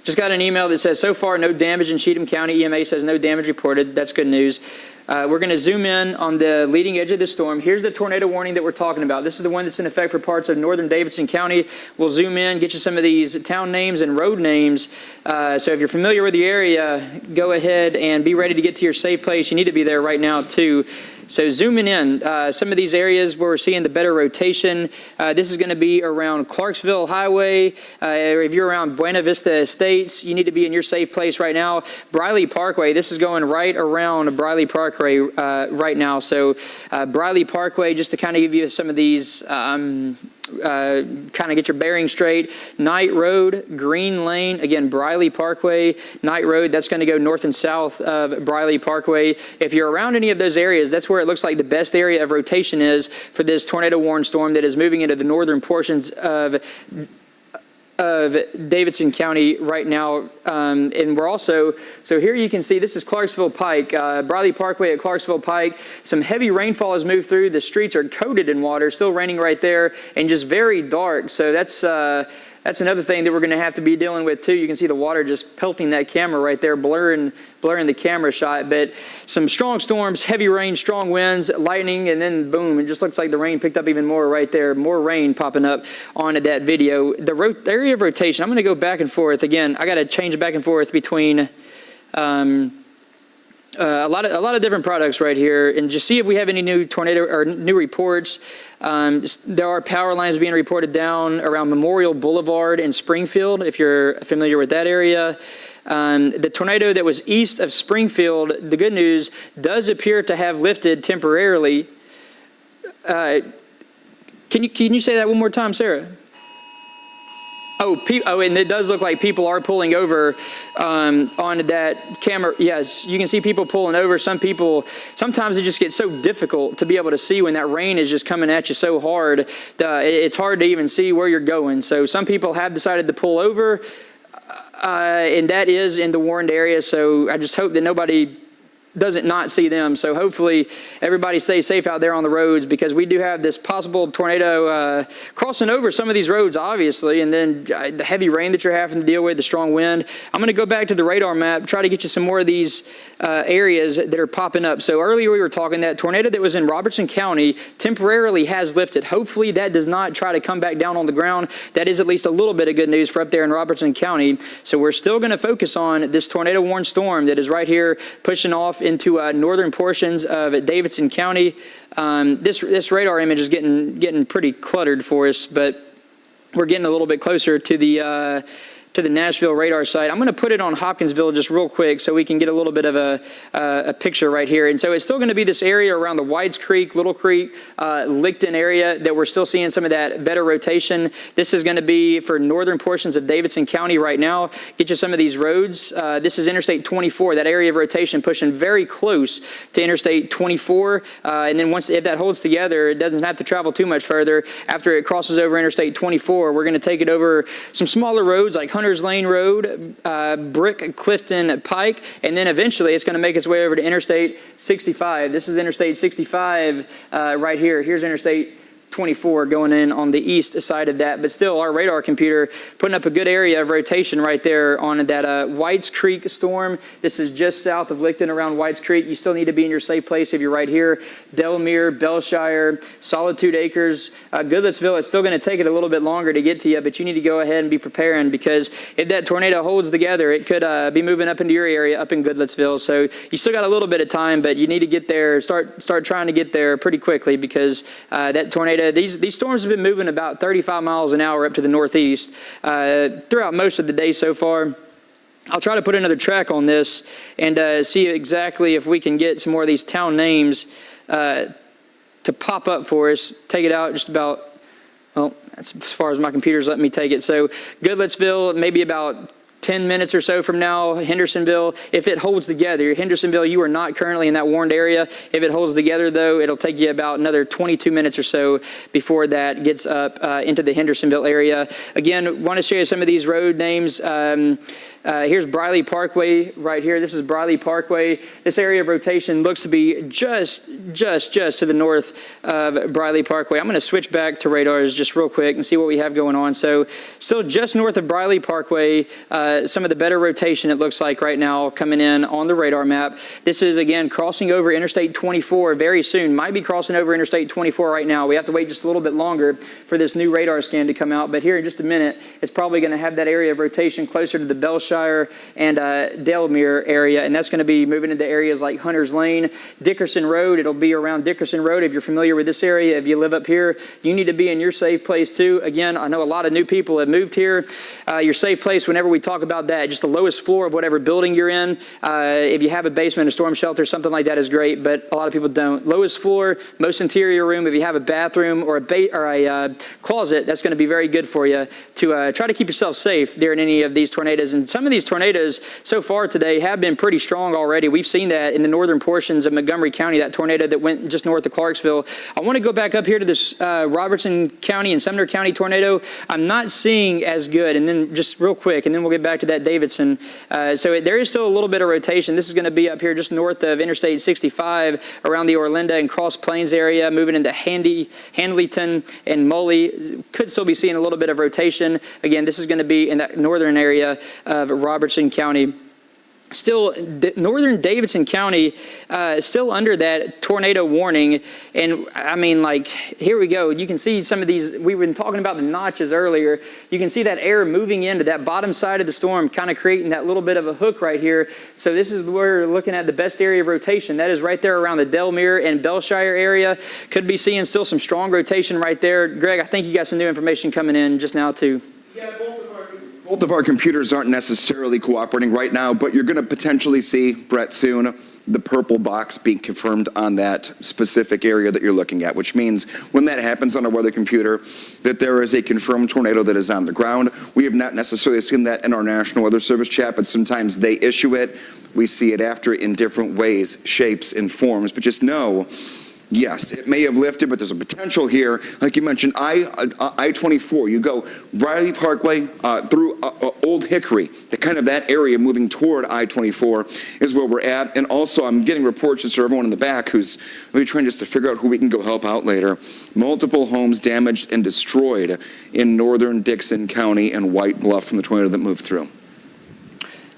[SPEAKER 1] Just got an email that says, so far, no damage in Cheatham County. EMA says no damage reported. That's good news. We're going to zoom in on the leading edge of the storm. Here's the tornado warning that we're talking about. This is the one that's in effect for parts of northern Davidson County. We'll zoom in, get you some of these town names and road names. So if you're familiar with the area, go ahead and be ready to get to your safe place. You need to be there right now, too. So zooming in, some of these areas where we're seeing the better rotation, this is going to be around Clarksville Highway. If you're around Buena Vista Estates, you need to be in your safe place right now. Briley Parkway, this is going right around Briley Parkway right now. So Briley Parkway, just to kind of give you some of these, kind of get your bearings straight. Knight Road, Green Lane, again, Briley Parkway, Knight Road, that's going to go north and south of Briley Parkway. If you're around any of those areas, that's where it looks like the best area of rotation is for this tornado warned storm that is moving into the northern portions of Davidson County right now. And we're also, so here you can see this is Clarksville Pike, Briley Parkway at Clarksville Pike. Some heavy rainfall has moved through. The streets are coated in water, still raining right there, and just very dark. So that's another thing that we're going to have to be dealing with too. You can see the water just pelting that camera right there, blurring the camera shot. But some strong storms, heavy rain, strong winds, lightning, and then boom, it just looks like the rain picked up even more right there. More rain popping up on that video. The area of rotation, I'm going to go back and forth. Again, I got to change back and forth between a lot of different products right here, and just see if we have any new tornado or new reports. There are power lines being reported down around Memorial Boulevard in Springfield, if you're familiar with that area. The tornado that was east of Springfield, the good news, does appear to have lifted temporarily. Can you say that one more time, Sarah? Oh, and it does look like people are pulling over on that camera. Yes, you can see people pulling over. Sometimes it just gets so difficult to be able to see when that rain is just coming at you so hard. It's hard to even see where you're going. So some people have decided to pull over, and that is in the warned area. So I just hope that nobody doesn't not see them. So hopefully everybody stays safe out there on the roads, because we do have this possible tornado crossing over some of these roads, obviously, and then the heavy rain that you're having to deal with, the strong wind. I'm going to go back to the radar map, try to get you some more of these areas that are popping up. So earlier we were talking that tornado that was in Robertson County temporarily has lifted. Hopefully that does not try to come back down on the ground. That is at least a little bit of good news for up there in Robertson County. So we're still going to focus on this tornado warned storm that is right here pushing off into northern portions of Davidson County. This radar image is getting pretty cluttered for us, but we're getting a little bit closer to the Nashville radar site. I'm going to put it on Hopkinsville just real quick so we can get a little bit of a picture right here. And so it's still going to be this area around the Whites Creek, Little Creek, Licton area that we're still seeing some of that better rotation. This is going to be for northern portions of Davidson County right now. Get you some of these roads. This is Interstate 24, that area of rotation pushing very close to Interstate 24. And then if that holds together, it doesn't have to travel too much further. After it crosses over Interstate 24, we're going to take it over some smaller roads like Hunters Lane Road, Brick Clifton Pike, and then eventually it's going to make its way over to Interstate 65. This is Interstate 65 right here. Here's Interstate 24 going in on the east side of that, but still our radar computer putting up a good area of rotation right there on that Whites Creek storm. This is just south of Licton around Whites Creek. You still need to be in your safe place if you're right here. Delamere, Belshire, Solitude Acres, Goodlettsville. It's still going to take it a little bit longer to get to you, but you need to go ahead and be preparing, because if that tornado holds together, it could be moving up into your area up in Goodlettsville. So you still got a little bit of time, but you need to get there, start trying to get there pretty quickly, because that tornado tornado. These storms have been moving about 35 miles an hour up to the northeast throughout most of the day so far. I'll try to put another track on this and see exactly if we can get some more of these town names to pop up for us. Take it out just about, well, that's as far as my computer's letting me take it. So Goodlettsville, maybe about 10 minutes or so from now. Hendersonville, if it holds together. Hendersonville, you are not currently in that warned area. If it holds together, though, it'll take you about another 22 minutes or so before that gets up into the Hendersonville area. Again, want to show you some of these road names. Here's Briley Parkway right here. This is Briley Parkway. This area of rotation looks to be just to the north of Briley Parkway. I'm going to switch back to radars just real quick and see what we have going on. So still just north of Briley Parkway, some of the better rotation it looks like right now coming in on the radar map. This is, again, crossing over Interstate 24 very soon. Might be crossing over Interstate 24 right now. We have to wait just a little bit longer for this new radar scan to come out. But here in just a minute, it's probably going to have that area of rotation closer to the Belshire and Delamere area. And that's going to be moving into areas like Hunter's Lane, Dickerson Road. It'll be around Dickerson Road. If you're familiar with this area, if you live up here, you need to be in your safe place too. Again, I know a lot of new people have moved here. Your safe place, whenever we talk about that, just the lowest floor of whatever building you're in. If you have a basement, a storm shelter, something like that is great, but a lot of people don't. Lowest floor, most interior room. If you have a bathroom or a closet, that's going to be very good for you to try to keep yourself safe during any of these tornadoes. And some of these tornadoes so far today have been pretty strong already. We've seen that in the northern portions of Montgomery County, that tornado that went just north of Clarksville. I want to go back up here to this Robertson County and Sumner County tornado. I'm not seeing as good. And then just real quick, and then we'll get back to that Davidson. There is still a little bit of rotation. This is going to be up here just north of Interstate 65 around the Orlinda and Cross Plains area, moving into Handleyton and Mully. Could still be seeing a little bit of rotation. Again, this is going to be in that northern area of Robertson County. Still, northern Davidson County, still under that tornado warning. And I mean, like, here we go. You can see some of these, we've been talking about the notches earlier. You can see that air moving into that bottom side of the storm, kind of creating that little bit of a hook right here. So this is where we're looking at the best area of rotation. That is right there around the Delamere and Belshire area. Could be seeing still some strong rotation right there. Greg, I think you got some new information coming in just now too.
[SPEAKER 2] Yeah, both of our computers aren't necessarily cooperating right now, but you're going to potentially see, Brett, soon, the purple box being confirmed on that specific area that you're looking at, which means when that happens on a weather computer, that there is a confirmed tornado that is on the ground. We have not necessarily seen that in our National Weather Service chat, but sometimes they issue it. We see it after in different ways, shapes, and forms, but just know, yes, it may have lifted, but there's a potential here. Like you mentioned, I-24, you go Briley Parkway through Old Hickory, that area moving toward I-24 is where we're at. And also, I'm getting reports just for everyone in the back who's really trying just to figure out who we can go help out later. Multiple homes damaged and destroyed in northern Dixon County and White Bluff from the tornado that moved through.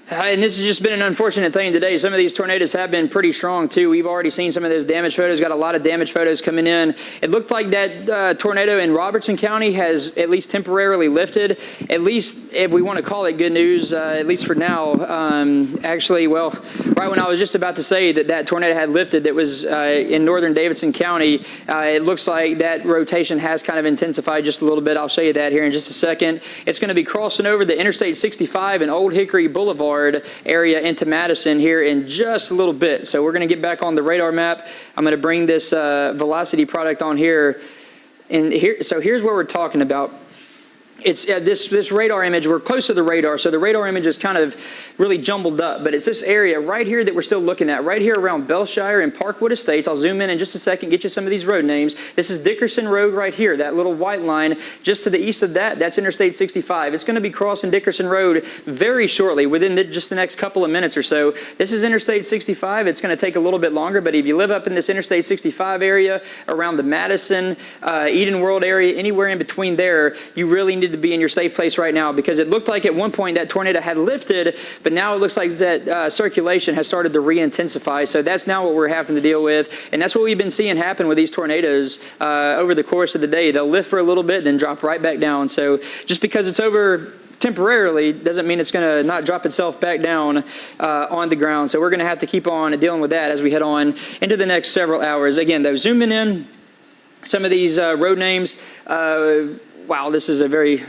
[SPEAKER 1] And this has just been an unfortunate thing today. Some of these tornadoes have been pretty strong, too. We've already seen some of those damage photos, got a lot of damage photos coming in. It looked like that tornado in Robertson County has at least temporarily lifted, at least if we want to call it good news, at least for now. Actually, well, right when I was just about to say that tornado had lifted that was in northern Davidson County, it looks like that rotation has kind of intensified just a little bit. I'll show you that here in just a second. It's going to be crossing over the Interstate 65 and Old Hickory Boulevard area into Madison here in just a little bit. So we're going to get back on the radar map. I'm going to bring this velocity product on here. And so here's what we're talking about. It's this radar image, we're close to the radar, so the radar image is kind of really jumbled up, but it's this area right here that we're still looking at, right here around Belshire and Parkwood Estates. I'll zoom in just a second, get you some of these road names. This is Dickerson Road right here, that little white line. Just to the east of that, that's Interstate 65. It's going to be crossing Dickerson Road very shortly, within just the next couple of minutes or so. This is Interstate 65. It's going to take a little bit longer, but if you live up in this Interstate 65 area, around the Madison, Eden World area, anywhere in between there, you really need to be in your safe place right now, because it looked like at one point that tornado had lifted, but now it looks like that circulation has started to re-intensify. So that's now what we're having to deal with, and that's what we've been seeing happen with these tornadoes over the course of the day. They'll lift for a little bit, then drop right back down. So just because it's over temporarily doesn't mean it's going to not drop itself back down on the ground. So we're going to have to keep on dealing with that as we head on into the next several hours. Again, though, zooming in, some of these road names. Wow, this is a very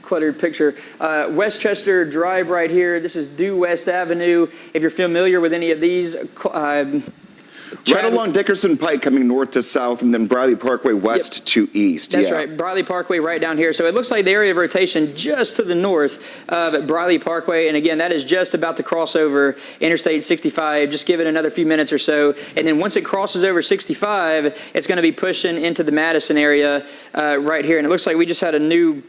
[SPEAKER 1] cluttered picture. Westchester Drive right here. This is Due West Avenue. If you're familiar with any of these,
[SPEAKER 2] right along Dickerson Pike coming north to south, and then Briley Parkway west to east.
[SPEAKER 1] That's right. Briley Parkway right down here. So it looks like the area of rotation just to the north of Briley Parkway. And again, that is just about to cross over Interstate 65. Just give it another few minutes or so. And then once it crosses over 65, it's going to be pushing into the Madison area right here. And it looks like we just had a new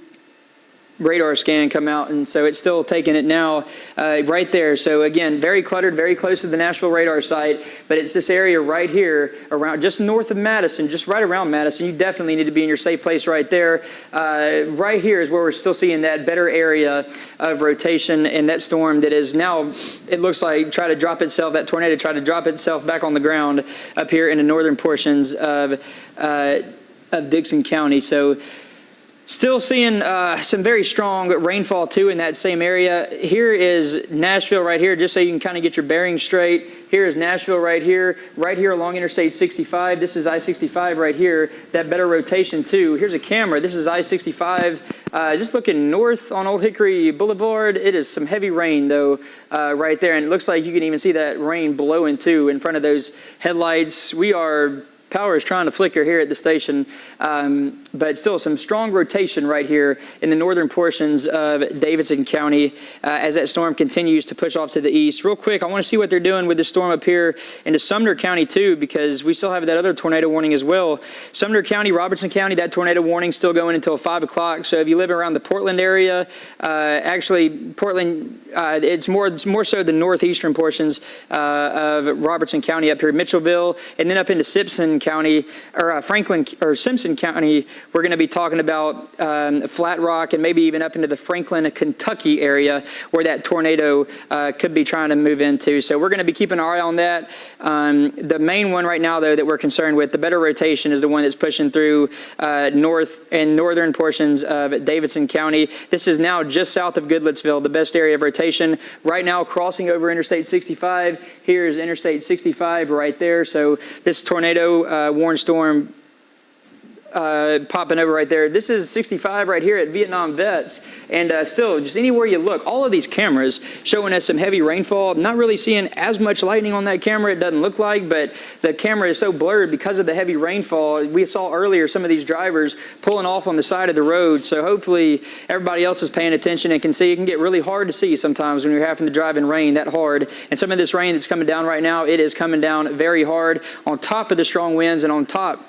[SPEAKER 1] radar scan come out, and so it's still taking it now right there. So again, very cluttered, very close to the Nashville radar site, but it's this area right here around just north of Madison, just right around Madison. You definitely need to be in your safe place right there. Right here is where we're still seeing that better area of rotation, and that storm that is now, it looks like, that tornado tried to drop itself back on the ground up here in the northern portions of Dixon County. So still seeing some very strong rainfall, too, in that same area. Here is Nashville right here, just so you can kind of get your bearings straight. Here is Nashville right here along Interstate 65. This is I-65 right here, that better rotation, too. Here's a camera. This is I-65. Just looking north on Old Hickory Boulevard. It is some heavy rain, though, right there. And it looks like you can even see that rain blowing, too, in front of those headlights. Power is trying to flicker here at the station, but still some strong rotation right here in the northern portions of Davidson County as that storm continues to push off to the east. Real quick, I want to see what they're doing with this storm up here into Sumner County too, because we still have that other tornado warning as well. Sumner County, Robertson County, that tornado warning still going until 5 o'clock. So if you live around the Portland area, actually Portland, it's more so the northeastern portions of Robertson County up here, Mitchellville, and then up into Simpson County, or Simpson County. We're going to be talking about Flat Rock and maybe even up into the Franklin, Kentucky area where that tornado could be trying to move into. So we're going to be keeping our eye on that. The main one right now, though, that we're concerned with, the better rotation, is the one that's pushing through north and northern portions of Davidson County. This is now just south of Goodlettsville, the best area of rotation. Right now, crossing over Interstate 65. Here is Interstate 65 right there. So this tornado warned storm popping over right there. This is 65 right here at Vietnam Vets. And still, just anywhere you look, all of these cameras showing us some heavy rainfall. Not really seeing as much lightning on that camera, it doesn't look like, but the camera is so blurred because of the heavy rainfall. We saw earlier some of these drivers pulling off on the side of the road. So hopefully everybody else is paying attention and can see. It can get really hard to see sometimes when you're having to drive in rain that hard. And some of this rain that's coming down right now, it is coming down very hard on top of the strong winds and on top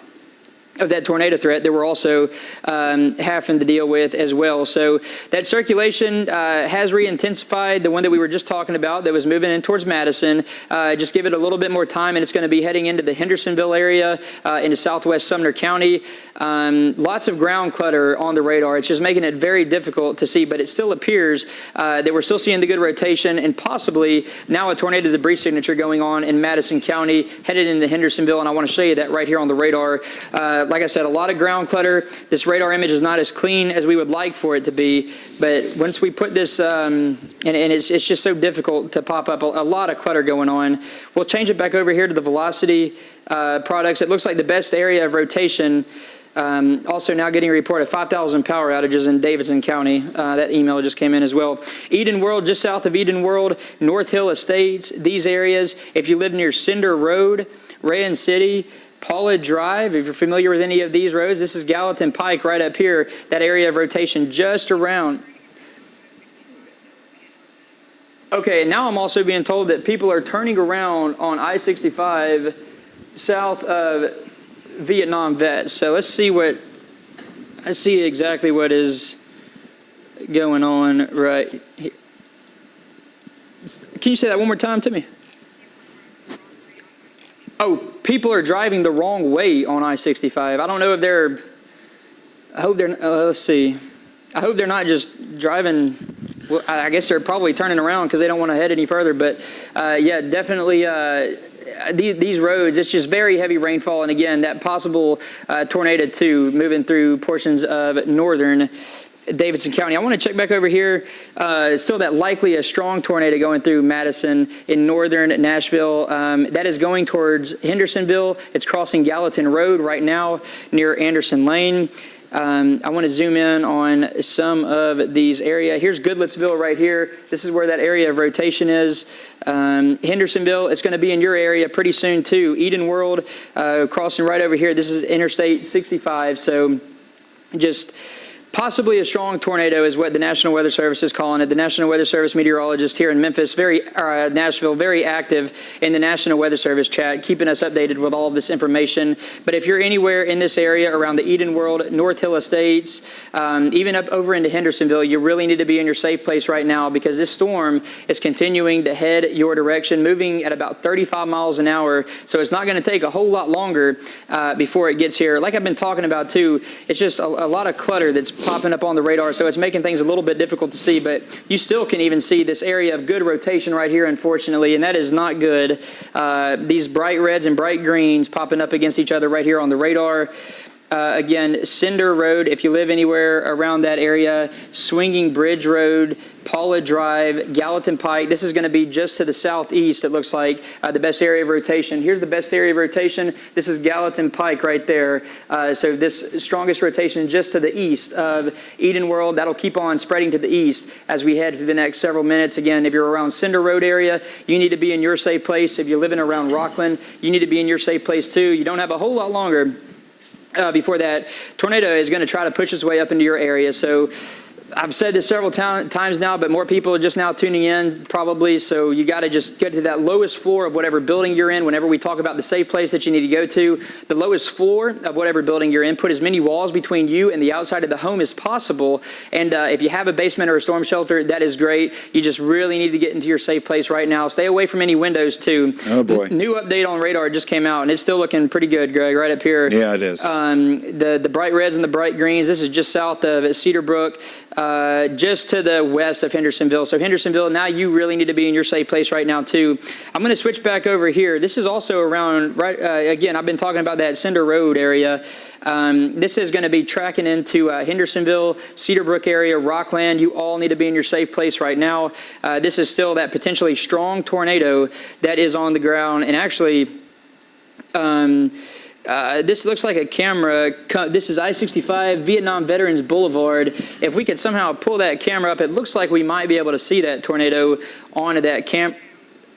[SPEAKER 1] of that tornado threat that we're also having to deal with as well. So that circulation has re-intensified, the one that we were just talking about that was moving in towards Madison. Just give it a little bit more time and it's going to be heading into the Hendersonville area, into southwest Sumner County. Lots of ground clutter on the radar. It's just making it very difficult to see, but it still appears that we're still seeing the good rotation and possibly now a tornado debris signature going on in Madison County, headed into Hendersonville, and I want to show you that right here on the radar. Like I said, a lot of ground clutter. This radar image is not as clean as we would like for it to be, but once we put this, and it's just so difficult to pop up, a lot of clutter going on. We'll change it back over here to the velocity products. It looks like the best area of rotation. Also now getting a report of 5,000 power outages in Davidson County. That email just came in as well. Eden World, just south of Eden World, North Hill Estates, these areas. If you live near Cinder Road, Rayon City, Paula Drive, if you're familiar with any of these roads, this is Gallatin Pike right up here, that area of rotation just around. Okay, and now I'm also being told that people are turning around on I-65 south of Vietnam Vets. So let's see exactly what is going on right here. Can you say that one more time to me? Oh, people are driving the wrong way on I-65. I don't know if they're, I hope they're, let's see. I hope they're not just driving, well, I guess they're probably turning around because they don't want to head any further. But yeah, definitely these roads, it's just very heavy rainfall. And again, that possible tornado too, moving through portions of northern Davidson County. I want to check back over here. Still that likely a strong tornado going through Madison in northern Nashville. That is going towards Hendersonville. It's crossing Gallatin Road right now near Anderson Lane. I want to zoom in on some of these areas. Here's Goodlettsville right here. This is where that area of rotation is. Hendersonville, it's going to be in your area pretty soon too. Eden World, crossing right over here. This is Interstate 65. So just possibly a strong tornado is what the National Weather Service is calling it. The National Weather Service meteorologist here in Memphis, Nashville, very active in the National Weather Service chat, keeping us updated with all of this information. But if you're anywhere in this area around the Eden World, North Hill Estates, even up over into Hendersonville, you really need to be in your safe place right now because this storm is continuing to head your direction, moving at about 35 miles an hour. So it's not going to take a whole lot longer before it gets here. Like I've been talking about too, it's just a lot of clutter that's popping up on the radar, so it's making things a little bit difficult to see, but you still can even see this area of good rotation right here, unfortunately, and that is not good. These bright reds and bright greens popping up against each other right here on the radar. Again, Cinder Road, if you live anywhere around that area, Swinging Bridge Road, Paula Drive, Gallatin Pike. This is going to be just to the southeast, it looks like, the best area of rotation. Here's the best area of rotation. This is Gallatin Pike right there. So this strongest rotation just to the east of Eden World. That'll keep on spreading to the east as we head through the next several minutes. Again, if you're around Cinder Road area, you need to be in your safe place. If you're living around Rockland, you need to be in your safe place too. You don't have a whole lot longer before that tornado is going to try to push its way up into your area. So I've said this several times now, but more people are just now tuning in probably. So you got to just get to that lowest floor of whatever building you're in. Whenever we talk about the safe place that you need to go to, the lowest floor of whatever building you're in, put as many walls between you and the outside of the home as possible. And if you have a basement or a storm shelter, that is great. You just really need to get into your safe place right now. Stay away from any windows too.
[SPEAKER 2] Oh boy.
[SPEAKER 1] New update on radar just came out and it's still looking pretty good, Greg, right up here.
[SPEAKER 2] Yeah, it is.
[SPEAKER 1] The bright reds and the bright greens. This is just south of Cedar Brook. Just to the west of Hendersonville. So Hendersonville, now you really need to be in your safe place right now too. I'm going to switch back over here. This is also around, again, I've been talking about that Cinder Road area. This is going to be tracking into Hendersonville, Cedar Brook area, Rockland. You all need to be in your safe place right now. This is still that potentially strong tornado that is on the ground. And actually, this looks like a camera. This is I-65 Vietnam Veterans Boulevard. If we could somehow pull that camera up, it looks like we might be able to see that tornado onto that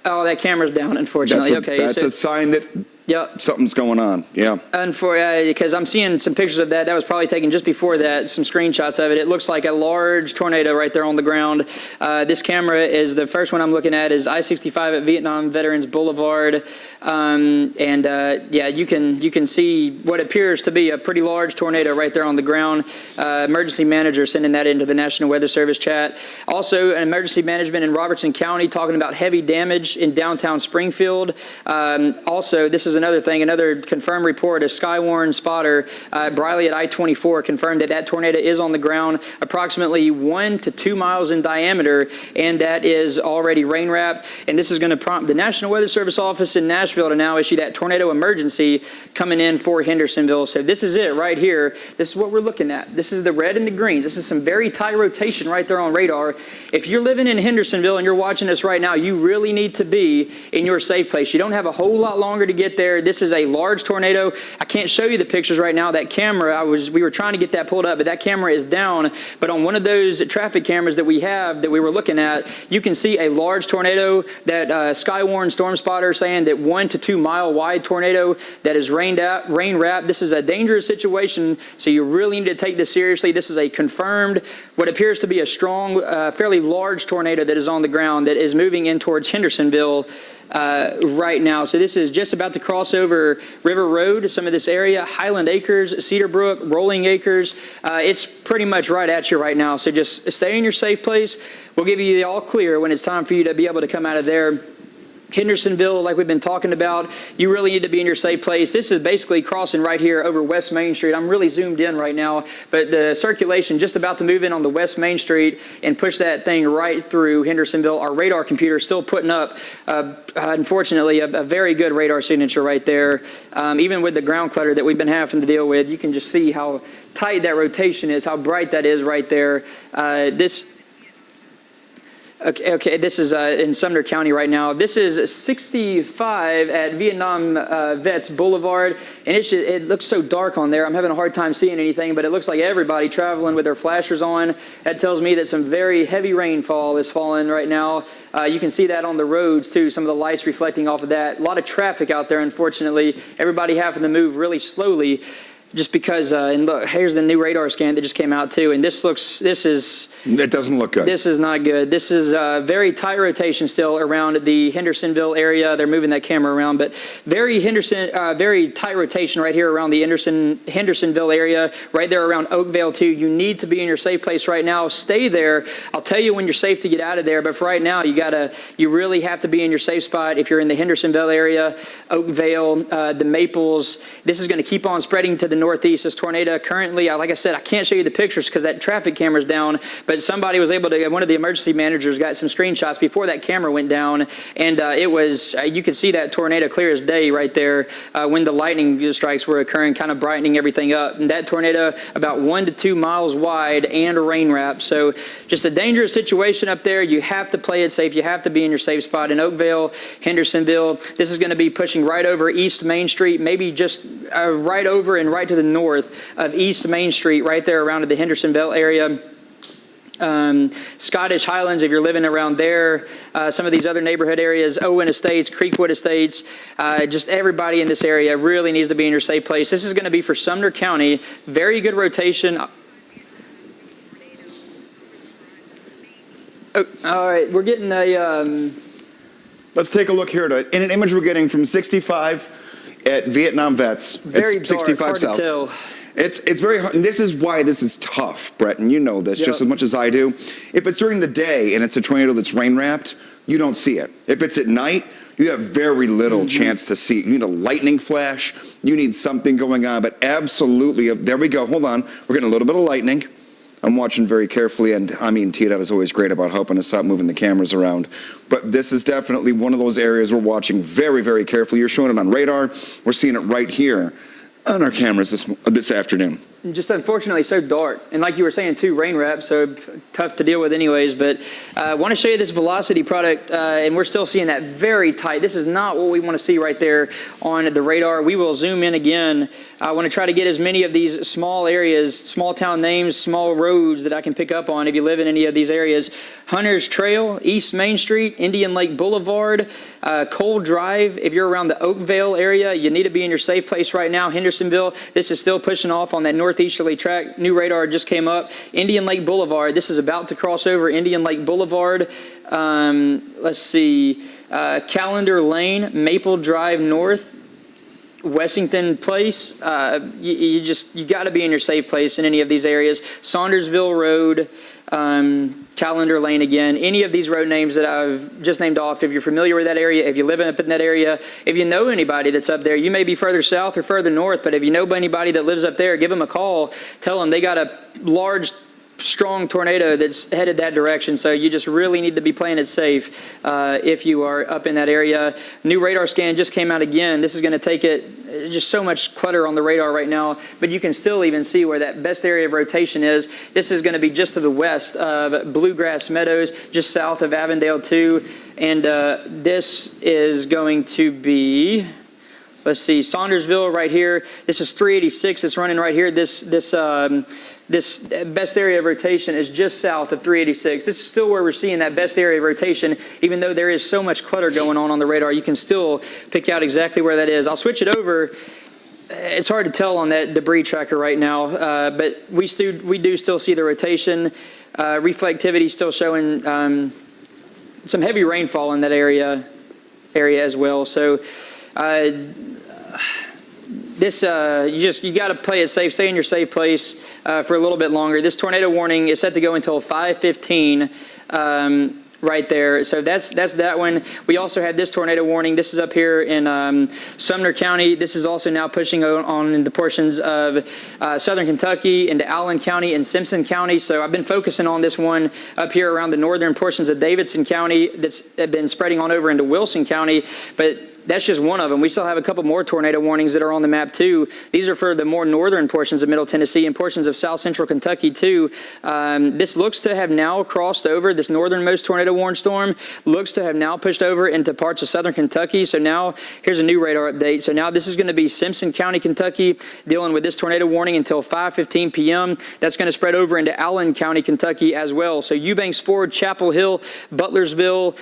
[SPEAKER 1] Oh, that camera's down, unfortunately.
[SPEAKER 2] That's a sign that something's going on. Yeah.
[SPEAKER 1] Because I'm seeing some pictures of that. That was probably taken just before that, some screenshots of it. It looks like a large tornado right there on the ground. This camera is the first one I'm looking at is I-65 at Vietnam Veterans Boulevard. Yeah, you can see what appears to be a pretty large tornado right there on the ground. Emergency manager sending that into the National Weather Service chat. Also, an emergency management in Robertson County talking about heavy damage in downtown Springfield. Also, this is another thing, another confirmed report, a Skywarn spotter, Briley at I-24 confirmed that tornado is on the ground approximately 1 to 2 miles in diameter, and that is already rain wrapped. And this is going to prompt the National Weather Service office in Nashville to now issue that tornado emergency coming in for Hendersonville. So this is it right here. This is what we're looking at. This is the red and the greens. This is some very tight rotation right there on radar. If you're living in Hendersonville and you're watching this right now, you really need to be in your safe place. You don't have a whole lot longer to get there. This is a large tornado. I can't show you the pictures right now. That camera, we were trying to get that pulled up, but that camera is down. But on one of those traffic cameras that we have that we were looking at, you can see a large tornado. That Skywarn storm spotter saying that 1 to 2 mile wide tornado that is rain wrapped. This is a dangerous situation, so you really need to take this seriously. This is a confirmed, what appears to be a strong, fairly large tornado that is on the ground that is moving in towards Hendersonville right now. So this is just about to cross over River Road, some of this area, Highland Acres, Cedar Brook, Rolling Acres. It's pretty much right at you right now. So just stay in your safe place. We'll give you the all clear when it's time for you to be able to come out of there. Hendersonville, like we've been talking about, you really need to be in your safe place. This is basically crossing right here over West Main Street. I'm really zoomed in right now, but the circulation just about to move in on the West Main Street and push that thing right through Hendersonville. Our radar computer is still putting up, unfortunately, a very good radar signature right there. Even with the ground clutter that we've been having to deal with, you can just see how tight that rotation is, how bright that is right there. Okay, this is in Sumner County right now. This is 65 at Vietnam Vets Boulevard, and it looks so dark on there. I'm having a hard time seeing anything, but it looks like everybody traveling with their flashers on. That tells me that some very heavy rainfall is falling right now. You can see that on the roads, too, some of the lights reflecting off of that. A lot of traffic out there, unfortunately. Everybody having to move really slowly. Just because, and look, here's the new radar scan that just came out too, and
[SPEAKER 2] it doesn't look good.
[SPEAKER 1] This is not good. This is very tight rotation still around the Hendersonville area. They're moving that camera around, but very tight rotation right here around the Hendersonville area, right there around Oakville too. You need to be in your safe place right now. Stay there. I'll tell you when you're safe to get out of there, but for right now, you really have to be in your safe spot. If you're in the Hendersonville area, Oakville, the Maples, this is going to keep on spreading to the northeast. This tornado currently, like I said, I can't show you the pictures because that traffic camera's down, but somebody was able to, one of the emergency managers got some screenshots before that camera went down, and it was, you could see that tornado clear as day right there when the lightning strikes were occurring, kind of brightening everything up. And that tornado about 1 to 2 miles wide and rain wrap. So just a dangerous situation up there. You have to play it safe. You have to be in your safe spot. In Oakville, Hendersonville, this is going to be pushing right over East Main Street, maybe just right over and right to the north of East Main Street, right there around the Hendersonville area. Scottish Highlands, if you're living around there, some of these other neighborhood areas, Owen Estates, Creekwood Estates, just everybody in this area really needs to be in your safe place. This is going to be for Sumner County. Very good rotation. Oh, all right, we're getting a...
[SPEAKER 2] Let's take a look here in an image we're getting from 65 at Vietnam Vets.
[SPEAKER 1] Very
[SPEAKER 2] it's
[SPEAKER 1] dark,
[SPEAKER 2] 65
[SPEAKER 1] hard
[SPEAKER 2] south.
[SPEAKER 1] to tell.
[SPEAKER 2] It's very hard, and this is why this is tough, Brett, and you know this just as much as I do. If it's during the day and it's a tornado that's rain-wrapped, you don't see it. If it's at night, you have very little chance to see it. You need a lightning flash. You need something going on, but absolutely, there we go. Hold on. We're getting a little bit of lightning. I'm watching very carefully, and I mean, T-Dot is always great about helping us out, moving the cameras around. But this is definitely one of those areas we're watching very, very carefully. You're showing it on radar. We're seeing it right here on our cameras this afternoon.
[SPEAKER 1] Just unfortunately so dark. And like you were saying too, rain wrap, so tough to deal with anyways. But I want to show you this velocity product, and we're still seeing that very tight. This is not what we want to see right there on the radar. We will zoom in again. I want to try to get as many of these small areas, small town names, small roads that I can pick up on if you live in any of these areas. Hunter's Trail, East Main Street, Indian Lake Boulevard, Cole Drive. If you're around the Oakville area, you need to be in your safe place right now. Hendersonville, this is still pushing off on that northeasterly track. New radar just came up. Indian Lake Boulevard, this is about to cross over Indian Lake Boulevard. Let's see, Calendar Lane, Maple Drive North, Wessington Place. You got to be in your safe place in any of these areas. Saundersville Road, Calendar Lane again. Any of these road names that I've just named off, if you're familiar with that area, if you live up in that area, if you know anybody that's up there, you may be further south or further north, but if you know anybody that lives up there, give them a call. Tell them they got a large, strong tornado that's headed that direction. So you just really need to be playing it safe if you are up in that area. New radar scan just came out again. This is going to take it, just so much clutter on the radar right now, but you can still even see where that best area of rotation is. This is going to be just to the west of Bluegrass Meadows, just south of Avondale 2. And this is going to be, let's see, Saundersville right here. This is 386. It's running right here. This best area of rotation is just south of 386. This is still where we're seeing that best area of rotation. Even though there is so much clutter going on the radar, you can still pick out exactly where that is. I'll switch it over. It's hard to tell on that debris tracker right now, but we do still see the rotation. Reflectivity still showing some heavy rainfall in that area as well. So you got to play it safe. Stay in your safe place for a little bit longer. This tornado warning is set to go until 5:15 right there. So that's that one. We also had this tornado warning. This is up here in Sumner County. This is also now pushing on in the portions of southern Kentucky into Allen County and Simpson County. So I've been focusing on this one up here around the northern portions of Davidson County that's been spreading on over into Wilson County. But that's just one of them. We still have a couple more tornado warnings that are on the map too. These are for the more northern portions of Middle Tennessee and portions of south central Kentucky too. This looks to have now crossed over. This northernmost tornado warned storm looks to have now pushed over into parts of southern Kentucky. So now here's a new radar update. So now this is going to be Simpson County, Kentucky, dealing with this tornado warning until 5:15 p.m. That's going to spread over into Allen County, Kentucky as well. So Eubanks Ford, Chapel Hill, Butlersville,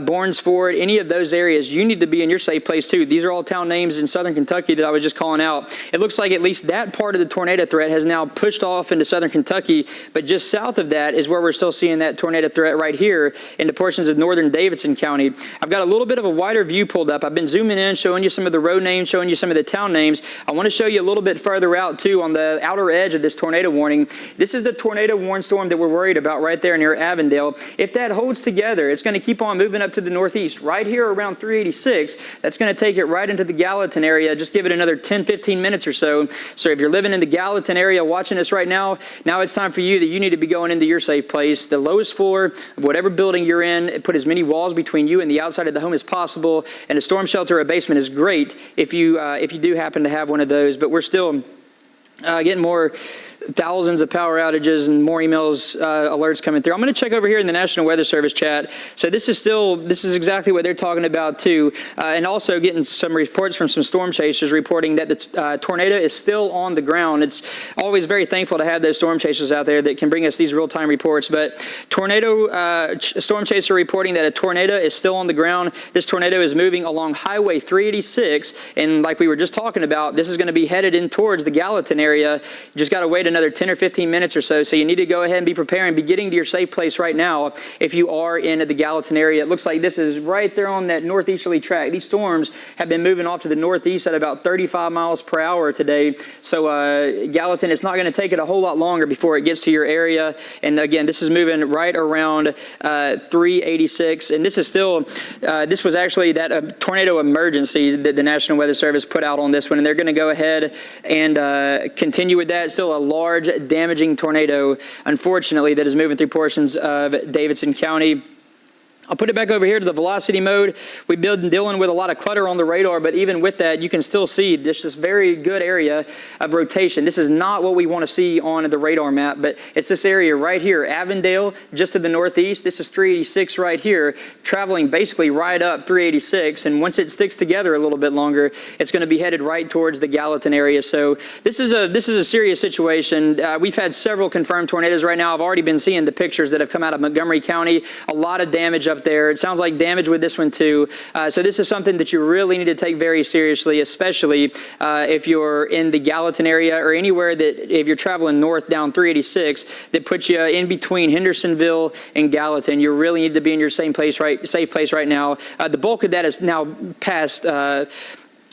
[SPEAKER 1] Bournes Ford, any of those areas, you need to be in your safe place too. These are all town names in southern Kentucky that I was just calling out. It looks like at least that part of the tornado threat has now pushed off into southern Kentucky, but just south of that is where we're still seeing that tornado threat right here into portions of northern Davidson County. I've got a little bit of a wider view pulled up. I've been zooming in, showing you some of the road names, showing you some of the town names. I want to show you a little bit further out too on the outer edge of this tornado warning. This is the tornado warned storm that we're worried about right there near Avondale. If that holds together, it's going to keep on moving up to the northeast. Right here around 386, that's going to take it right into the Gallatin area. Just give it another 10, 15 minutes or so. So if you're living in the Gallatin area watching us right now it's time for you that you need to be going into your safe place. The lowest floor of whatever building you're in, put as many walls between you and the outside of the home as possible. And a storm shelter or a basement is great if you do happen to have one of those. But we're still getting more thousands of power outages and more emails, alerts coming through. I'm going to check over here in the National Weather Service chat. So this is exactly what they're talking about too. And also getting some reports from some storm chasers reporting that the tornado is still on the ground. It's always very thankful to have those storm chasers out there that can bring us these real-time reports. But storm chaser reporting that a tornado is still on the ground. This tornado is moving along Highway 386. And like we were just talking about, this is going to be headed in towards the Gallatin area. You just got to wait another 10 or 15 minutes or so. So you need to go ahead and be preparing, be getting to your safe place right now if you are in the Gallatin area. It looks like this is right there on that northeasterly track. These storms have been moving off to the northeast at about 35 miles per hour today. So Gallatin, it's not going to take it a whole lot longer before it gets to your area. And again, this is moving right around 386. And this is still, this was actually that tornado emergency that the National Weather Service put out on this one. And they're going to go ahead and continue with that. It's still a large damaging tornado, unfortunately, that is moving through portions of Davidson County. I'll put it back over here to the velocity mode. We've been dealing with a lot of clutter on the radar, but even with that, you can still see this very good area of rotation. This is not what we want to see on the radar map, but it's this area right here, Avondale, just to the northeast. This is 386 right here, traveling basically right up 386, and once it sticks together a little bit longer, it's going to be headed right towards the Gallatin area. So this is a serious situation. We've had several confirmed tornadoes right now. I've already been seeing the pictures that have come out of Montgomery County. A lot of damage up there. It sounds like damage with this one too. So this is something that you really need to take very seriously, especially if you're in the Gallatin area or anywhere that if you're traveling north down 386 that puts you in between Hendersonville and Gallatin. You really need to be in your safe place right now. The bulk of that is now past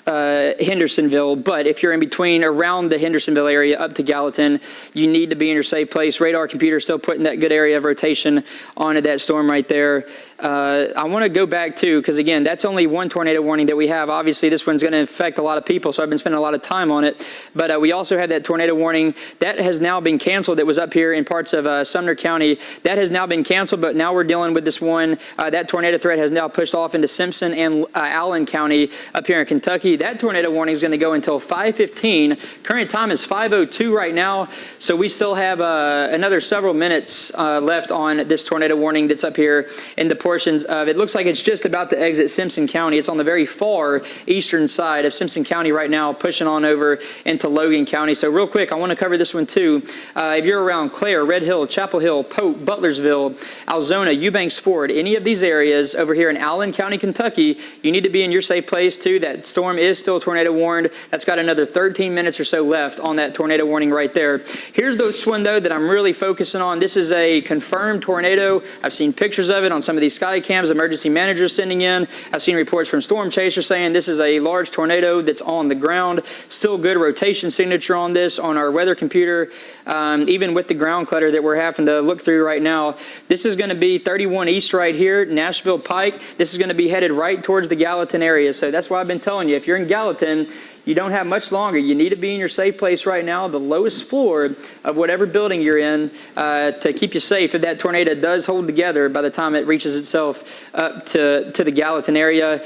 [SPEAKER 1] Hendersonville, but if you're in between around the Hendersonville area up to Gallatin, you need to be in your safe place. Radar computer still putting that good area of rotation onto that storm right there. I want to go back to, because again, that's only one tornado warning that we have. Obviously, this one's going to affect a lot of people, so I've been spending a lot of time on it. But we also have that tornado warning that has now been canceled. That was up here in parts of Sumner County. That has now been canceled, but now we're dealing with this one. That tornado threat has now pushed off into Simpson and Allen County up here in Kentucky. That tornado warning is going to go until 5:15. Current time is 5:02 right now, so we still have another several minutes left on this tornado warning that's up here in the portions of, it looks like it's just about to exit Simpson County. It's on the very far eastern side of Simpson County right now, pushing on over into Logan County. So real quick, I want to cover this one too. If you're around Clare, Red Hill, Chapel Hill, Pope, Butlersville, Alzona, Eubanks Ford, any of these areas over here in Allen County, Kentucky, you need to be in your safe place too. That storm is still tornado warned. That's got another 13 minutes or so left on that tornado warning right there. Here's this one, though, that I'm really focusing on. This is a confirmed tornado. I've seen pictures of it on some of these sky cams emergency managers sending in. I've seen reports from storm chasers saying this is a large tornado that's on the ground. Still good rotation signature on this on our weather computer, even with the ground clutter that we're having to look through right now. This is going to be 31 East right here, Nashville Pike. This is going to be headed right towards the Gallatin area. So that's why I've been telling you, if you're in Gallatin, you don't have much longer. You need to be in your safe place right now, the lowest floor of whatever building you're in, to keep you safe if that tornado does hold together by the time it reaches itself up to the Gallatin area.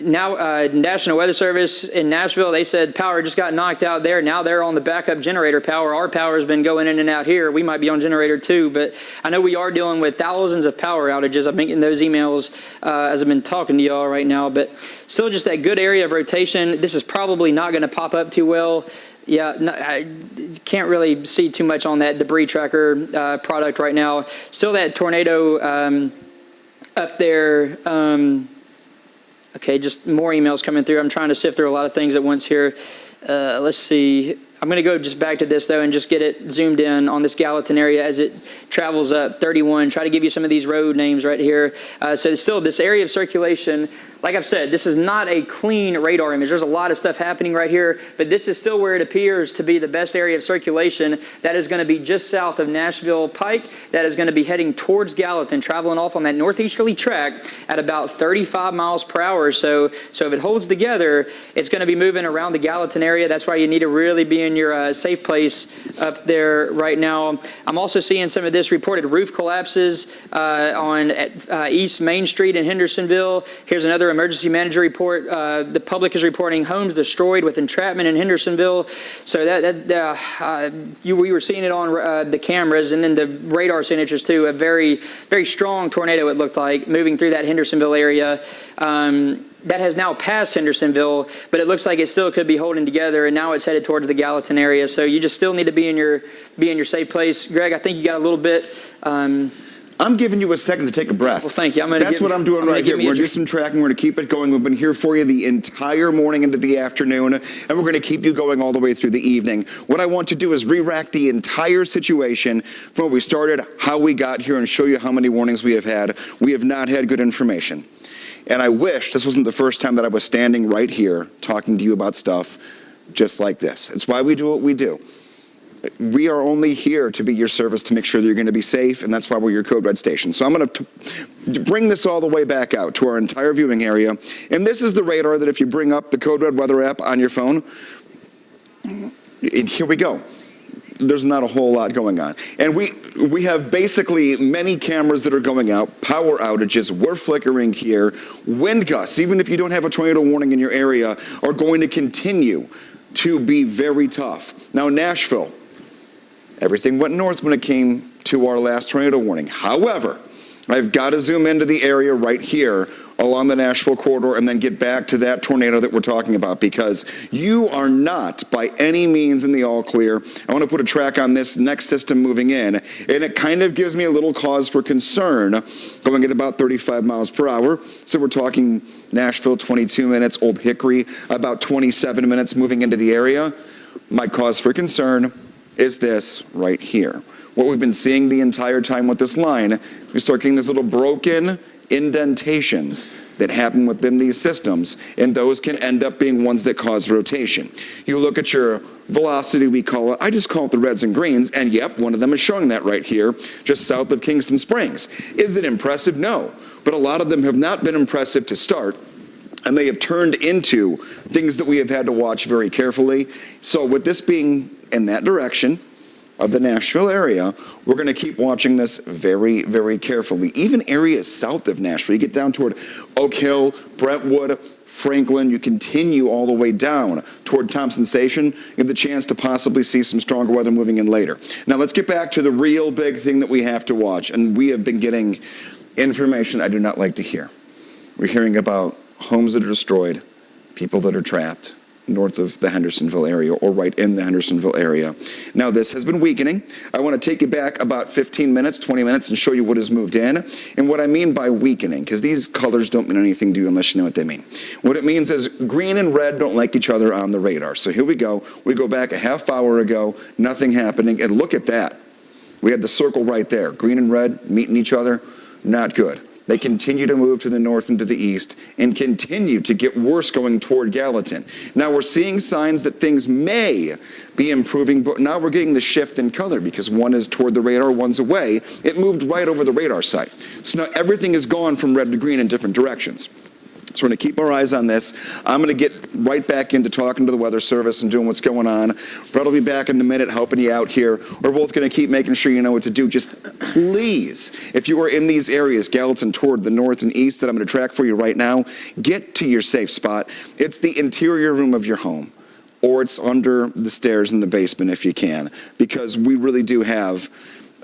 [SPEAKER 1] Now, National Weather Service in Nashville, they said power just got knocked out there. Now they're on the backup generator power. Our power has been going in and out here. We might be on generator too, but I know we are dealing with thousands of power outages. I'm making those emails as I've been talking to y'all right now, but still just that good area of rotation. This is probably not going to pop up too well. Yeah, no, I can't really see too much on that debris tracker product right now. Still that tornado up there. Okay, just more emails coming through. I'm trying to sift through a lot of things at once here. Let's see. I'm going to go just back to this, though, and just get it zoomed in on this Gallatin area as it travels up 31. Try to give you some of these road names right here. So still, this area of circulation, like I've said, this is not a clean radar image. There's a lot of stuff happening right here, but this is still where it appears to be the best area of circulation. That is going to be just south of Nashville Pike. That is going to be heading towards Gallatin, traveling off on that northeasterly track at about 35 miles per hour. So if it holds together, it's going to be moving around the Gallatin area. That's why you need to really be in your safe place up there right now. I'm also seeing some of this reported roof collapses on East Main Street in Hendersonville. Here's another emergency manager report. The public is reporting homes destroyed with entrapment in Hendersonville. So we were seeing it on the cameras and then the radar signatures too. A very, very strong tornado, it looked like, moving through that Hendersonville area. That has now passed Hendersonville, but it looks like it still could be holding together, and now it's headed towards the Gallatin area. So you just still need to be in your safe place. Greg, I think you got a little bit.
[SPEAKER 2] I'm giving you a second to take a breath.
[SPEAKER 1] Well, thank you.
[SPEAKER 2] That's what I'm doing right here. We're going to do some tracking. We're going to keep it going. We've been here for you the entire morning into the afternoon, and we're going to keep you going all the way through the evening. What I want to do is re-rack the entire situation from where we started, how we got here, and show you how many warnings we have had. We have not had good information. And I wish this wasn't the first time that I was standing right here talking to you about stuff just like this. It's why we do what we do. We are only here to be your service to make sure that you're going to be safe, and that's why we're your Code Red station. So I'm going to bring this all the way back out to our entire viewing area. And this is the radar that if you bring up the Code Red weather app on your phone, and here we go. There's not a whole lot going on. And we have basically many cameras that are going out, power outages, we're flickering here, wind gusts, even if you don't have a tornado warning in your area, are going to continue to be very tough. Now, Nashville, everything went north when it came to our last tornado warning. However, I've got to zoom into the area right here along the Nashville corridor and then get back to that tornado that we're talking about, because you are not by any means in the all clear. I want to put a track on this next system moving in, and it kind of gives me a little cause for concern going at about 35 miles per hour. So we're talking Nashville 22 minutes, Old Hickory about 27 minutes moving into the area. My cause for concern is this right here. What we've been seeing the entire time with this line, we start getting these little broken indentations that happen within these systems, and those can end up being ones that cause rotation. You look at your velocity, we call it, I just call it the reds and greens, and yep, one of them is showing that right here, just south of Kingston Springs. Is it impressive? No, but a lot of them have not been impressive to start, and they have turned into things that we have had to watch very carefully. So with this being in that direction of the Nashville area, we're going to keep watching this very, very carefully. Even areas south of Nashville, you get down toward Oak Hill, Brentwood, Franklin, you continue all the way down toward Thompson Station, you have the chance to possibly see some stronger weather moving in later. Now let's get back to the real big thing that we have to watch, and we have been getting information I do not like to hear. We're hearing about homes that are destroyed, people that are trapped, north of the Hendersonville area or right in the Hendersonville area. Now, this has been weakening. I want to take you back about 15 minutes, 20 minutes and show you what has moved in and what I mean by weakening, because these colors don't mean anything to you unless you know what they mean. What it means is green and red don't like each other on the radar. So here we go. We go back a half hour ago, nothing happening, and look at that. We had the circle right there. Green and red meeting each other, not good. They continue to move to the north and to the east and continue to get worse going toward Gallatin. Now we're seeing signs that things may be improving, but now we're getting the shift in color because one is toward the radar, one's away. It moved right over the radar site. So now everything has gone from red to green in different directions. So we're going to keep our eyes on this. I'm going to get right back into talking to the Weather Service and doing what's going on. Brett will be back in a minute helping you out here. We're both going to keep making sure you know what to do. Just please, if you are in these areas, Gallatin toward the north and east that I'm going to track for you right now, get to your safe spot. It's the interior room of your home, or it's under the stairs in the basement if you can, because we really do have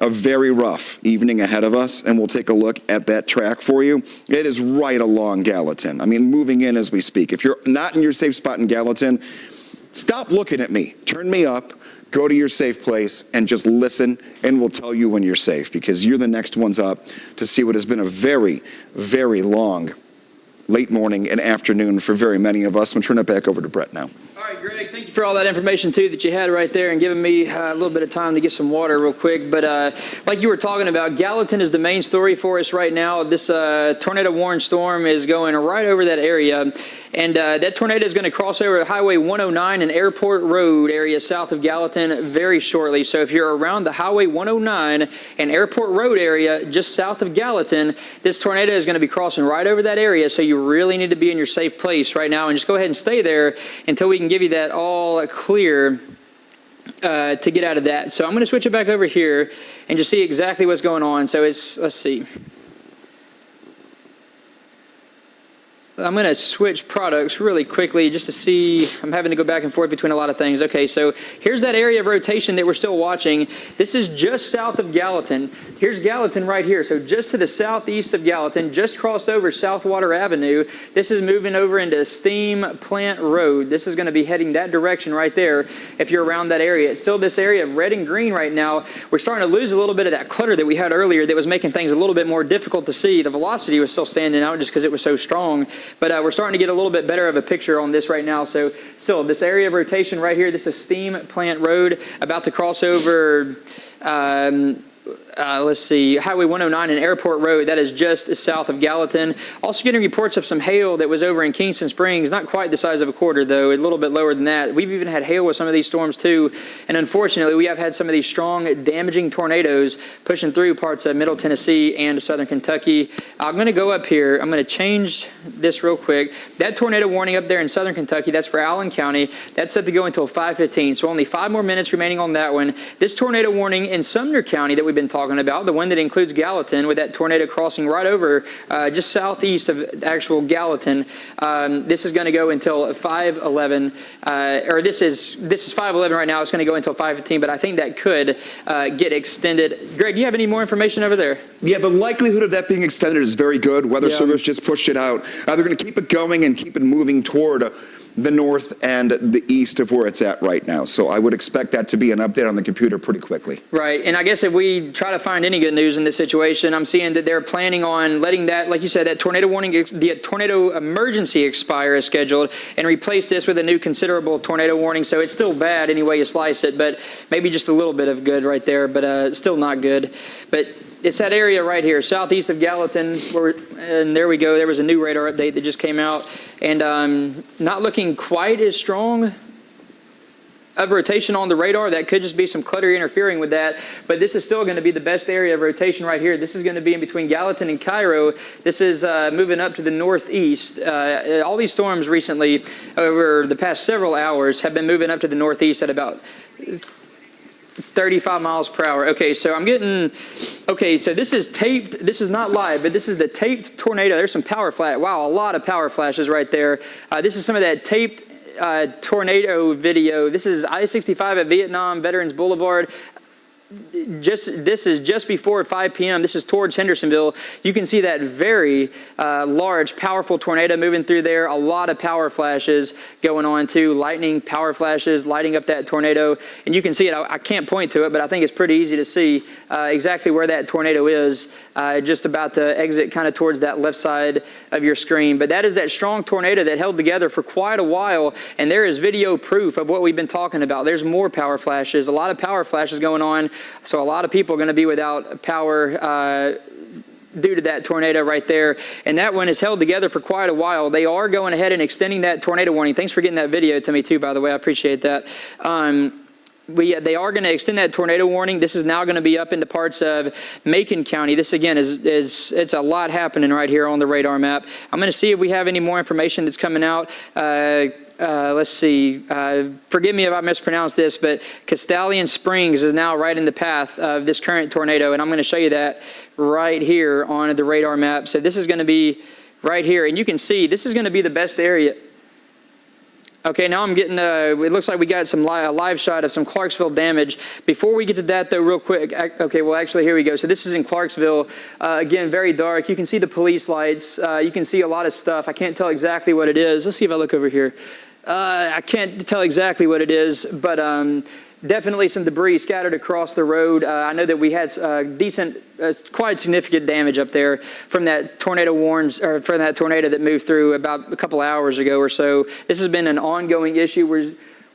[SPEAKER 2] a very rough evening ahead of us, and we'll take a look at that track for you. It is right along Gallatin. I mean, moving in as we speak. If you're not in your safe spot in Gallatin, stop looking at me. Turn me up, go to your safe place, and just listen, and we'll tell you when you're safe, because you're the next ones up to see what has been a very, very long late morning and afternoon for very many of us. I'm going to turn it back over to Brett now.
[SPEAKER 1] All right, Greg, thank you for all that information, too, that you had right there and giving me a little bit of time to get some water real quick. But like you were talking about, Gallatin is the main story for us right now. This tornado warning storm is going right over that area. And that tornado is going to cross over Highway 109 and Airport Road area south of Gallatin very shortly. So if you're around the Highway 109 and Airport Road area just south of Gallatin, this tornado is going to be crossing right over that area. So you really need to be in your safe place right now and just go ahead and stay there until we can give you that all clear to get out of that. So I'm going to switch it back over here and just see exactly what's going on. So let's see. I'm going to switch products really quickly just to see. I'm having to go back and forth between a lot of things. Okay, so here's that area of rotation that we're still watching. This is just south of Gallatin. Here's Gallatin right here. So just to the southeast of Gallatin, just crossed over Southwater Avenue. This is moving over into Steam Plant Road. This is going to be heading that direction right there if you're around that area. It's still this area of red and green right now. We're starting to lose a little bit of that clutter that we had earlier that was making things a little bit more difficult to see. The velocity was still standing out just because it was so strong. But we're starting to get a little bit better of a picture on this right now. So still, this area of rotation right here, this is Steam Plant Road, about to cross over, let's see, Highway 109 and Airport Road. That is just south of Gallatin. Also getting reports of some hail that was over in Kingston Springs. Not quite the size of a quarter, though. A little bit lower than that. We've even had hail with some of these storms, too. And unfortunately, we have had some of these strong, damaging tornadoes pushing through parts of Middle Tennessee and southern Kentucky. I'm going to go up here. I'm going to change this real quick. That tornado warning up there in southern Kentucky, that's for Allen County. That's set to go until 5:15. So only 5 more minutes remaining on that one. This tornado warning in Sumner County that we've been talking about, the one that includes Gallatin, with that tornado crossing right over just southeast of actual Gallatin. This is going to go until 5:11, or this is 5:11 right now. It's going to go until 5:15, but I think that could get extended. Greg, do you have any more information over there?
[SPEAKER 2] Yeah, the likelihood of that being extended is very good. Weather Service just pushed it out. They're going to keep it going and keep it moving toward the north and the east of where it's at right now. So I would expect that to be an update on the computer pretty quickly.
[SPEAKER 1] Right. And I guess if we try to find any good news in this situation, I'm seeing that they're planning on letting that, like you said, that tornado warning, the tornado emergency expire as scheduled, and replace this with a new considerable tornado warning. So it's still bad any way you slice it, but maybe just a little bit of good right there, but still not good. But it's that area right here, southeast of Gallatin, and there we go. There was a new radar update that just came out, and not looking quite as strong of rotation on the radar. That could just be some clutter interfering with that, but this is still going to be the best area of rotation right here. This is going to be in between Gallatin and Cairo. This is moving up to the northeast. All these storms recently, over the past several hours, have been moving up to the northeast at about 35 miles per hour. Okay, so so this is taped. This is not live, but this is the taped tornado. There's some power flash. Wow, a lot of power flashes right there. This is some of that taped tornado video. This is I-65 at Vietnam Veterans Boulevard. this is just before 5 p.m. This is towards Hendersonville. You can see that very large, powerful tornado moving through there. A lot of power flashes going on too. Lightning, power flashes, lighting up that tornado. And you can see it. I can't point to it, but I think it's pretty easy to see exactly where that tornado is. Just about to exit kind of towards that left side of your screen. But that is that strong tornado that held together for quite a while. And there is video proof of what we've been talking about. There's more power flashes, a lot of power flashes going on. So a lot of people are going to be without power due to that tornado right there. And that one is held together for quite a while. They are going ahead and extending that tornado warning. Thanks for getting that video to me too, by the way. I appreciate that. They are going to extend that tornado warning. This is now going to be up into parts of Macon County. This again it's a lot happening right here on the radar map. I'm going to see if we have any more information that's coming out. Let's see. Forgive me if I mispronounced this, but Castellian Springs is now right in the path of this current tornado, and I'm going to show you that right here on the radar map. So this is going to be right here, and you can see this is going to be the best area. Okay, now I'm getting, it looks like we got some live shot of some Clarksville damage. Before we get to that, though, real quick, okay, well, actually, here we go. So this is in Clarksville. Again, very dark. You can see the police lights. You can see a lot of stuff. I can't tell exactly what it is. Let's see if I look over here. I can't tell exactly what it is, but definitely some debris scattered across the road. I know that we had quite significant damage up there from that tornado from that tornado that moved through about a couple hours ago or so. This has been an ongoing issue.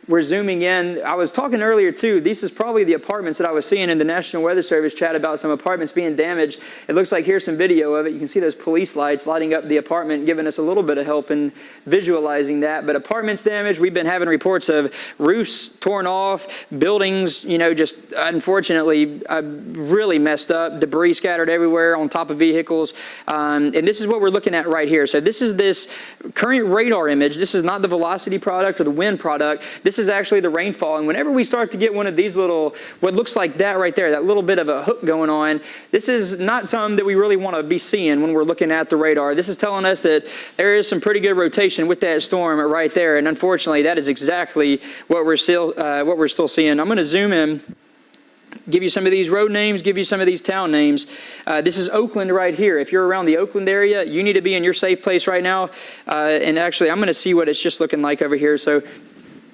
[SPEAKER 1] We're zooming in. I was talking earlier, too. This is probably the apartments that I was seeing in the National Weather Service chat about some apartments being damaged. It looks like here's some video of it. You can see those police lights lighting up the apartment, giving us a little bit of help in visualizing that. But apartments damaged. We've been having reports of roofs torn off, buildings, just unfortunately really messed up, debris scattered everywhere on top of vehicles. And this is what we're looking at right here. So this is this current radar image. This is not the velocity product or the wind product. This is actually the rainfall. And whenever we start to get one of these little, what looks like that right there, that little bit of a hook going on, this is not something that we really want to be seeing when we're looking at the radar. This is telling us that there is some pretty good rotation with that storm right there. And unfortunately, that is exactly what we're still seeing. I'm going to zoom in, give you some of these road names, give you some of these town names. This is Oakland right here. If you're around the Oakland area, you need to be in your safe place right now. And actually, I'm going to see what it's just looking like over here. So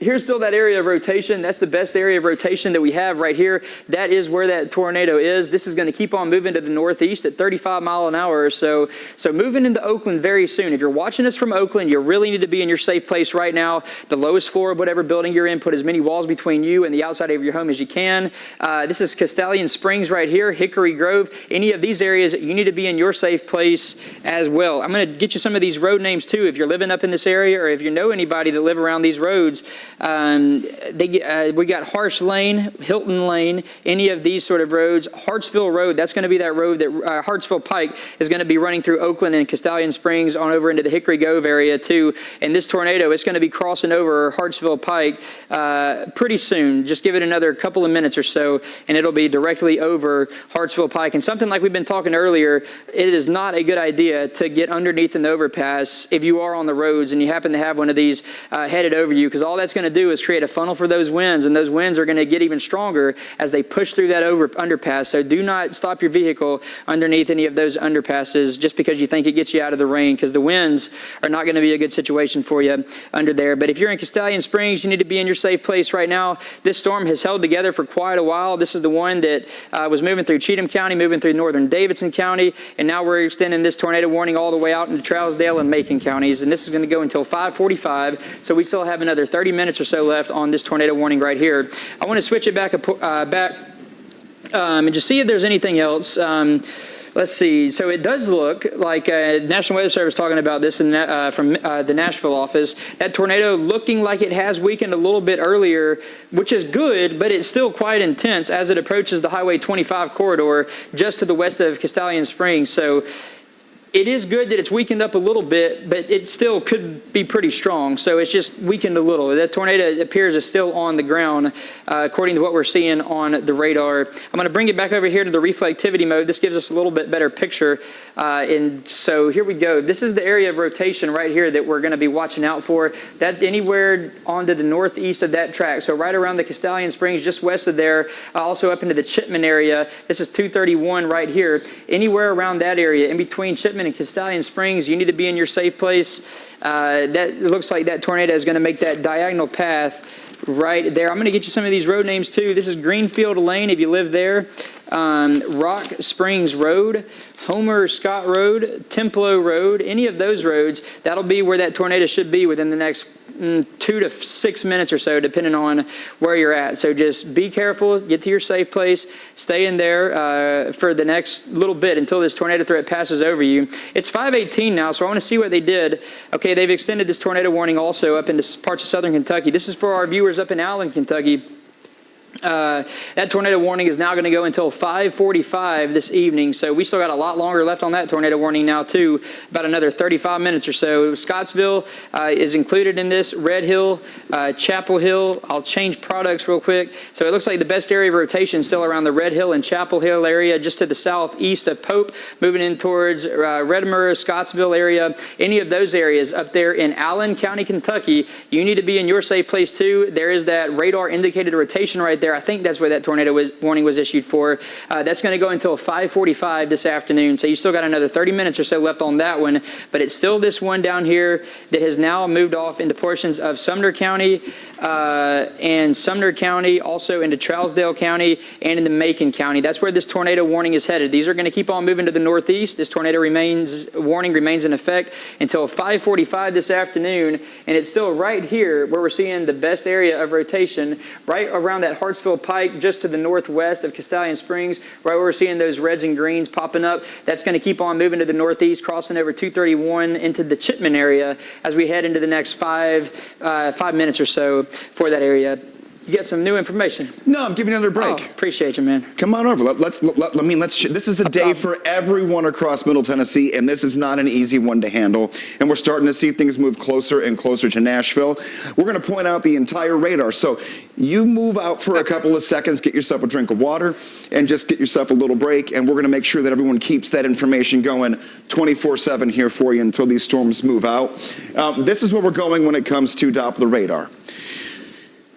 [SPEAKER 1] here's still that area of rotation. That's the best area of rotation that we have right here. That is where that tornado is. This is going to keep on moving to the northeast at 35 miles an hour or so. So moving into Oakland very soon. If you're watching us from Oakland, you really need to be in your safe place right now. The lowest floor of whatever building you're in, put as many walls between you and the outside of your home as you can. This is Castellian Springs right here, Hickory Grove. Any of these areas, you need to be in your safe place as well. I'm going to get you some of these road names too. If you're living up in this area or if you know anybody that live around these roads, we got Harsh Lane, Hilton Lane, any of these sort of roads. Hartsville Road, that's going to be that road that Hartsville Pike is going to be running through Oakland and Castellian Springs on over into the Hickory Grove area too. And this tornado, it's going to be crossing over Hartsville Pike pretty soon. Just give it another couple of minutes or so, and it'll be directly over Hartsville Pike. And something like we've been talking earlier, it is not a good idea to get underneath an overpass if you are on the roads and you happen to have one of these headed over you, because all that's going to do is create a funnel for those winds, and those winds are going to get even stronger as they push through that underpass. So do not stop your vehicle underneath any of those underpasses just because you think it gets you out of the rain, because the winds are not going to be a good situation for you under there. But if you're in Castellian Springs, you need to be in your safe place right now. This storm has held together for quite a while. This is the one that was moving through Cheatham County, moving through northern Davidson County, and now we're extending this tornado warning all the way out into Trousdale and Macon counties, and this is going to go until 5:45, so we still have another 30 minutes or so left on this tornado warning right here. I want to switch it back and just see if there's anything else. Let's see. So it does look like National Weather Service talking about this from the Nashville office. That tornado looking like it has weakened a little bit earlier, which is good, but it's still quite intense as it approaches the Highway 25 corridor just to the west of Castellian Springs. So It is good that it's weakened up a little bit, but it still could be pretty strong. So it's just weakened a little. That tornado appears is still on the ground, according to what we're seeing on the radar. I'm going to bring it back over here to the reflectivity mode. This gives us a little bit better picture. And so here we go. This is the area of rotation right here that we're going to be watching out for. That's anywhere onto the northeast of that track. So right around the Castellian Springs, just west of there, also up into the Chipman area. This is 231 right here. Anywhere around that area, in between Chipman and Castellian Springs, you need to be in your safe place. That looks like that tornado is going to make that diagonal path right there. I'm going to get you some of these road names too. This is Greenfield Lane if you live there. Rock Springs Road, Homer Scott Road, Templo Road, any of those roads, that'll be where that tornado should be within the next 2 to 6 minutes or so, depending on where you're at. So just be careful, get to your safe place, stay in there for the next little bit until this tornado threat passes over you. It's 5:18 now, so I want to see what they did. Okay, they've extended this tornado warning also up into parts of southern Kentucky. This is for our viewers up in Allen, Kentucky. That tornado warning is now going to go until 5:45 this evening, so we still got a lot longer left on that tornado warning now too, about another 35 minutes or so. Scottsville is included in this, Red Hill, Chapel Hill. I'll change products real quick. So it looks like the best area of rotation is still around the Red Hill and Chapel Hill area, just to the southeast of Pope, moving in towards Redmer, Scottsville area. Any of those areas up there in Allen County, Kentucky, you need to be in your safe place too. There is that radar indicated rotation right there. I think that's where that tornado warning was issued for. That's going to go until 5:45 this afternoon. So you still got another 30 minutes or so left on that one. But it's still this one down here that has now moved off into portions of Sumner County and Sumner County, also into Trousdale County and into Macon County. That's where this tornado warning is headed. These are going to keep on moving to the northeast. This tornado warning remains in effect until 5:45 this afternoon. And it's still right here where we're seeing the best area of rotation, right around that Hartsville Pike, just to the northwest of Castellian Springs, right where we're seeing those reds and greens popping up. That's going to keep on moving to the northeast, crossing over 231 into the Chipman area as we head into the next 5 minutes or so for that area. You get some new information.
[SPEAKER 2] No, I'm giving you another break.
[SPEAKER 1] Oh, appreciate you, man.
[SPEAKER 2] Come on over. Let's. This is a day for everyone across Middle Tennessee, and this is not an easy one to handle. And we're starting to see things move closer and closer to Nashville. We're going to point out the entire radar. So you move out for a couple of seconds, get yourself a drink of water, and just get yourself a little break. And we're going to make sure that everyone keeps that information going 24/7 here for you until these storms move out. This is where we're going when it comes to Doppler radar.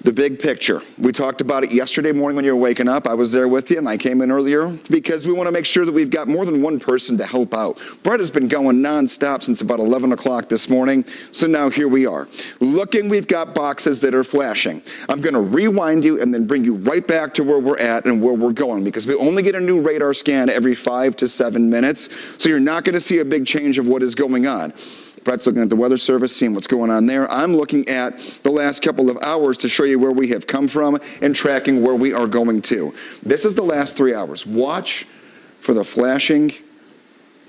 [SPEAKER 2] The big picture. We talked about it yesterday morning when you were waking up. I was there with you, and I came in earlier because we want to make sure that we've got more than one person to help out. Brett has been going nonstop since about 11 o'clock this morning, so now here we are. Looking, we've got boxes that are flashing. I'm going to rewind you and then bring you right back to where we're at and where we're going, because we only get a new radar scan every 5 to 7 minutes, so you're not going to see a big change of what is going on. Brett's looking at the Weather Service, seeing what's going on there. I'm looking at the last couple of hours to show you where we have come from and tracking where we are going to. This is the last 3 hours. Watch for the flashing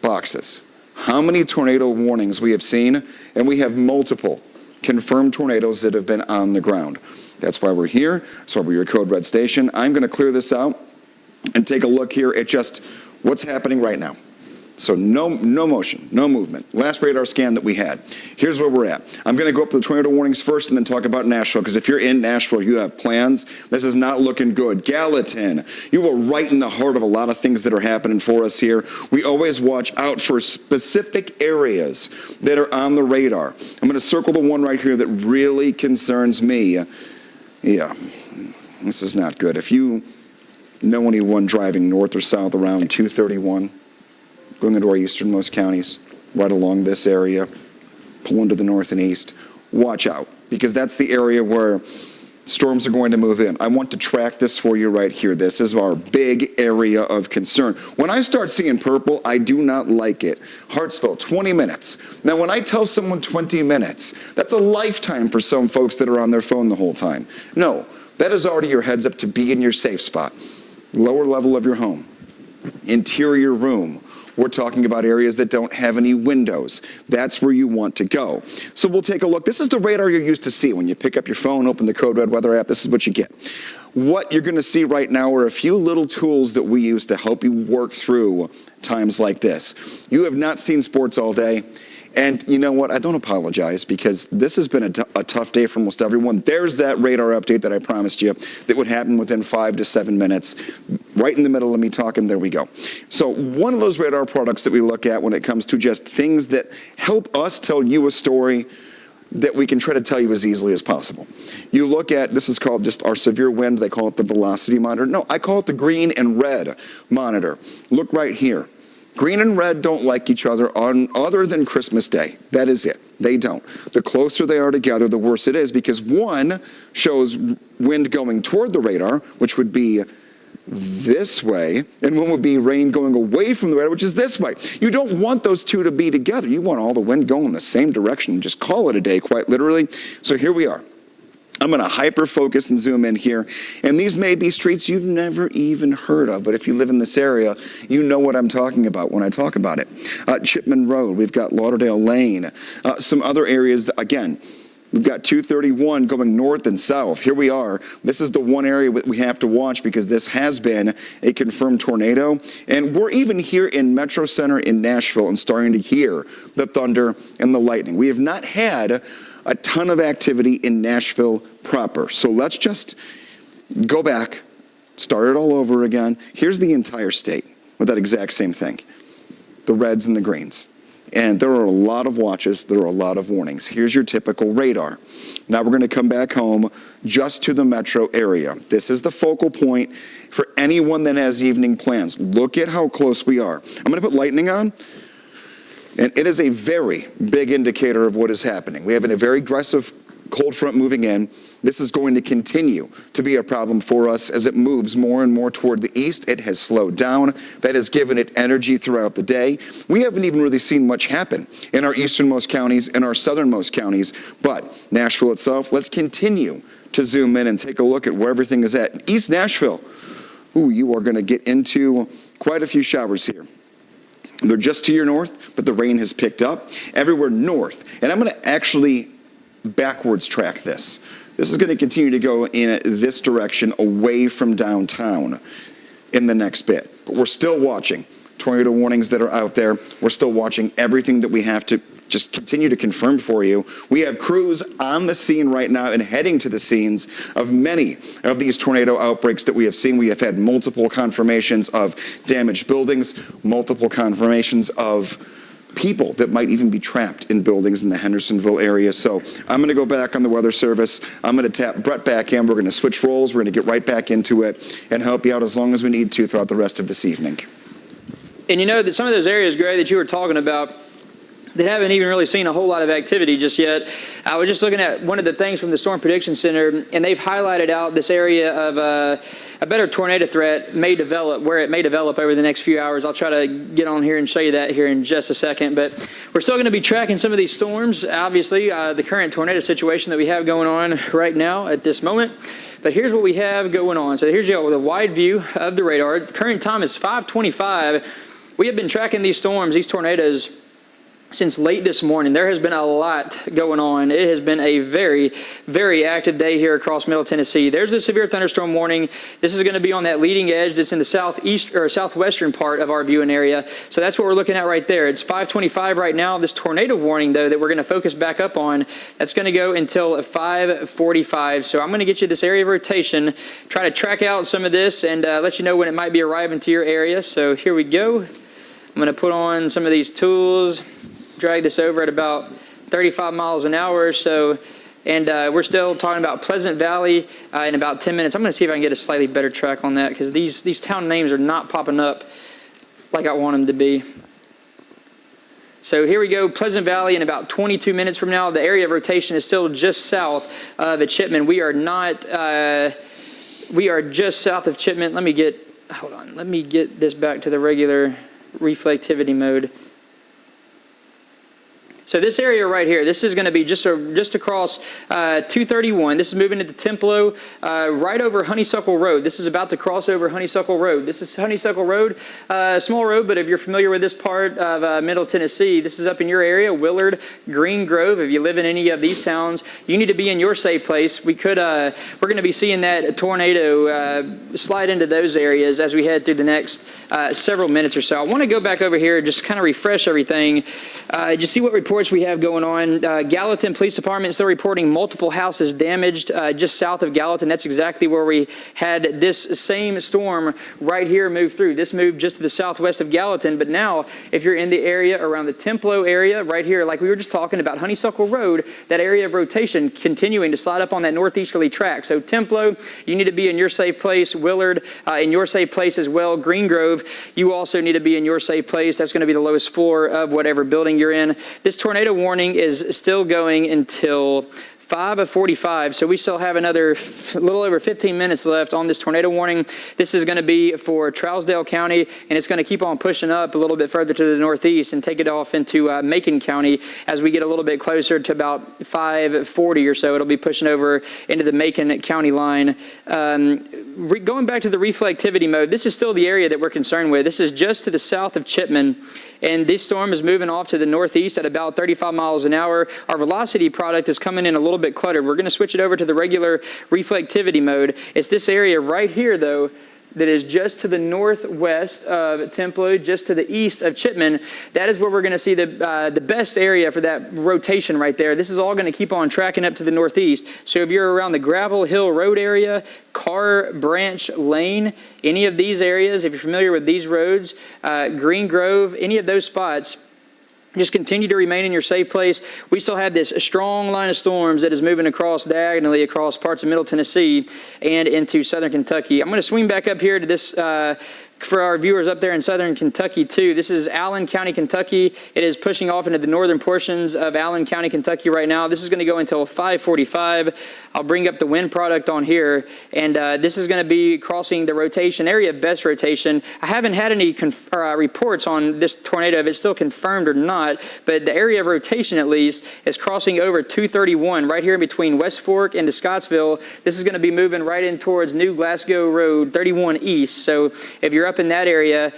[SPEAKER 2] boxes. How many tornado warnings we have seen, and we have multiple confirmed tornadoes that have been on the ground. That's why we're here. That's why we're your Code Red station. I'm going to clear this out and take a look here at just what's happening right now. So no motion, no movement. Last radar scan that we had. Here's where we're at. I'm going to go up to the tornado warnings first and then talk about Nashville, because if you're in Nashville, you have plans. This is not looking good. Gallatin, you are right in the heart of a lot of things that are happening for us here. We always watch out for specific areas that are on the radar. I'm going to circle the one right here that really concerns me. Yeah, this is not good. If you know anyone driving north or south around 231, going into our easternmost counties, right along this area, pulling to the north and east, watch out, because that's the area where storms are going to move in. I want to track this for you right here. This is our big area of concern. When I start seeing purple, I do not like it. Hartsville, 20 minutes. Now, when I tell someone 20 minutes, that's a lifetime for some folks that are on their phone the whole time. No, that is already your heads up to be in your safe spot. Lower level of your home, interior room. We're talking about areas that don't have any windows. That's where you want to go. So we'll take a look. This is the radar you're used to see. When you pick up your phone, open the Code Red weather app, this is what you get. What you're going to see right now are a few little tools that we use to help you work through times like this. You have not seen sports all day. And you know what? I don't apologize because this has been a tough day for almost everyone. There's that radar update that I promised you that would happen within 5 to 7 minutes. Right in the middle of me talking, there we go. So one of those radar products that we look at when it comes to just things that help us tell you a story that we can try to tell you as easily as possible. You look at, this is called just our severe wind, they call it the velocity monitor. No, I call it the green and red monitor. Look right here. Green and red don't like each other on other than Christmas Day. That is it. They don't. The closer they are together, the worse it is because one shows wind going toward the radar, which would be this way, and one would be rain going away from the radar, which is this way. You don't want those two to be together. You want all the wind going in the same direction. Just call it a day, quite literally. So here we are. I'm going to hyper-focus and zoom in here. And these may be streets you've never even heard of, but if you live in this area, you know what I'm talking about when I talk about it. Chipman Road, we've got Lauderdale Lane, some other areas, that, again, we've got 231 going north and south. Here we are. This is the one area we have to watch because this has been a confirmed tornado. And we're even here in Metro Center in Nashville and starting to hear the thunder and the lightning. We have not had a ton of activity in Nashville proper. So let's just go back, start it all over again. Here's the entire state with that exact same thing, the reds and the greens. And there are a lot of watches, there are a lot of warnings. Here's your typical radar. Now we're going to come back home just to the metro area. This is the focal point for anyone that has evening plans. Look at how close we are. I'm going to put lightning on. And it is a very big indicator of what is happening. We have a very aggressive cold front moving in. This is going to continue to be a problem for us as it moves more and more toward the east. It has slowed down. That has given it energy throughout the day. We haven't even really seen much happen in our easternmost counties and our southernmost counties. But Nashville itself, let's continue to zoom in and take a look at where everything is at. East Nashville, ooh, you are going to get into quite a few showers here. They're just to your north, but the rain has picked up everywhere north. And I'm going to actually backwards track this. This is going to continue to go in this direction away from downtown in the next bit. But we're still watching tornado warnings that are out there. We're still watching everything that we have to just continue to confirm for you. We have crews on the scene right now and heading to the scenes of many of these tornado outbreaks that we have seen. We have had multiple confirmations of damaged buildings, multiple confirmations of people that might even be trapped in buildings in the Hendersonville area. So I'm going to go back on the Weather Service. I'm going to tap Brett back in. We're going to switch roles. We're going to get right back into it and help you out as long as we need to throughout the rest of this evening.
[SPEAKER 1] And you know that some of those areas, Gray, that you were talking about, they haven't even really seen a whole lot of activity just yet. I was just looking at one of the things from the Storm Prediction Center, and they've highlighted out this area of a better tornado threat may develop, where it may develop over the next few hours. I'll try to get on here and show you that here in just a second. But we're still going to be tracking some of these storms. Obviously, the current tornado situation that we have going on right now at this moment. But here's what we have going on. So here's with a wide view of the radar. Current time is 5:25. We have been tracking these storms, these tornadoes, since late this morning. There has been a lot going on. It has been a very, very active day here across Middle Tennessee. There's a severe thunderstorm warning. This is going to be on that leading edge that's in the southeast or southwestern part of our viewing area. So that's what we're looking at right there. It's 5:25 right now. This tornado warning, though, that we're going to focus back up on, that's going to go until 5:45. So I'm going to get you this area of rotation, try to track out some of this and let you know when it might be arriving to your area. So here we go. I'm going to put on some of these tools, drag this over at about 35 miles an hour or so. And we're still talking about Pleasant Valley in about 10 minutes. I'm going to see if I can get a slightly better track on that because these town names are not popping up like I want them to be. So here we go, Pleasant Valley in about 22 minutes from now. The area of rotation is still just south of Chipman. We are just south of Chipman. Let me get this back to the regular reflectivity mode. So this area right here, this is going to be just across 231. This is moving into Templo, right over Honeysuckle Road. This is about to cross over Honeysuckle Road. This is Honeysuckle Road, small road, but if you're familiar with this part of Middle Tennessee, this is up in your area, Willard, Green Grove. If you live in any of these towns, you need to be in your safe place. We're going to be seeing that tornado slide into those areas as we head through the next several minutes or so. I want to go back over here, just kind of refresh everything. Just see what reports we have going on. Gallatin Police Department still reporting multiple houses damaged just south of Gallatin. That's exactly where we had this same storm right here move through. This moved just to the southwest of Gallatin, but now if you're in the area around the Templo area right here, like we were just talking about Honeysuckle Road, that area of rotation continuing to slide up on that northeasterly track. So Templo, you need to be in your safe place. Willard, in your safe place as well. Green Grove, you also need to be in your safe place. That's going to be the lowest floor of whatever building you're in. This tornado warning is still going until 5:45, so we still have another little over 15 minutes left on this tornado warning. This is going to be for Trousdale County, and it's going to keep on pushing up a little bit further to the northeast and take it off into Macon County as we get a little bit closer to about 5:40 or so. It'll be pushing over into the Macon County line. Going back to the reflectivity mode, this is still the area that we're concerned with. This is just to the south of Chipman, and this storm is moving off to the northeast at about 35 miles an hour. Our velocity product is coming in a little bit cluttered. We're going to switch it over to the regular reflectivity mode. It's this area right here, though, that is just to the northwest of Templo, just to the east of Chipman. That is where we're going to see the best area for that rotation right there. This is all going to keep on tracking up to the northeast. So if you're around the Gravel Hill Road area, Carr Branch Lane, any of these areas, if you're familiar with these roads, Green Grove, any of those spots, just continue to remain in your safe place. We still have this strong line of storms that is moving diagonally across parts of Middle Tennessee and into southern Kentucky. I'm going to swing back up here to this for our viewers up there in southern Kentucky too. This is Allen County, Kentucky. It is pushing off into the northern portions of Allen County, Kentucky right now. This is going to go until 5:45. I'll bring up the wind product on here, and this is going to be crossing the rotation area of best rotation. I haven't had any reports on this tornado, if it's still confirmed or not, but the area of rotation at least is crossing over 231 right here between West Fork and Scottsville. This is going to be moving right in towards New Glasgow Road 31 East. So if you're up in that area,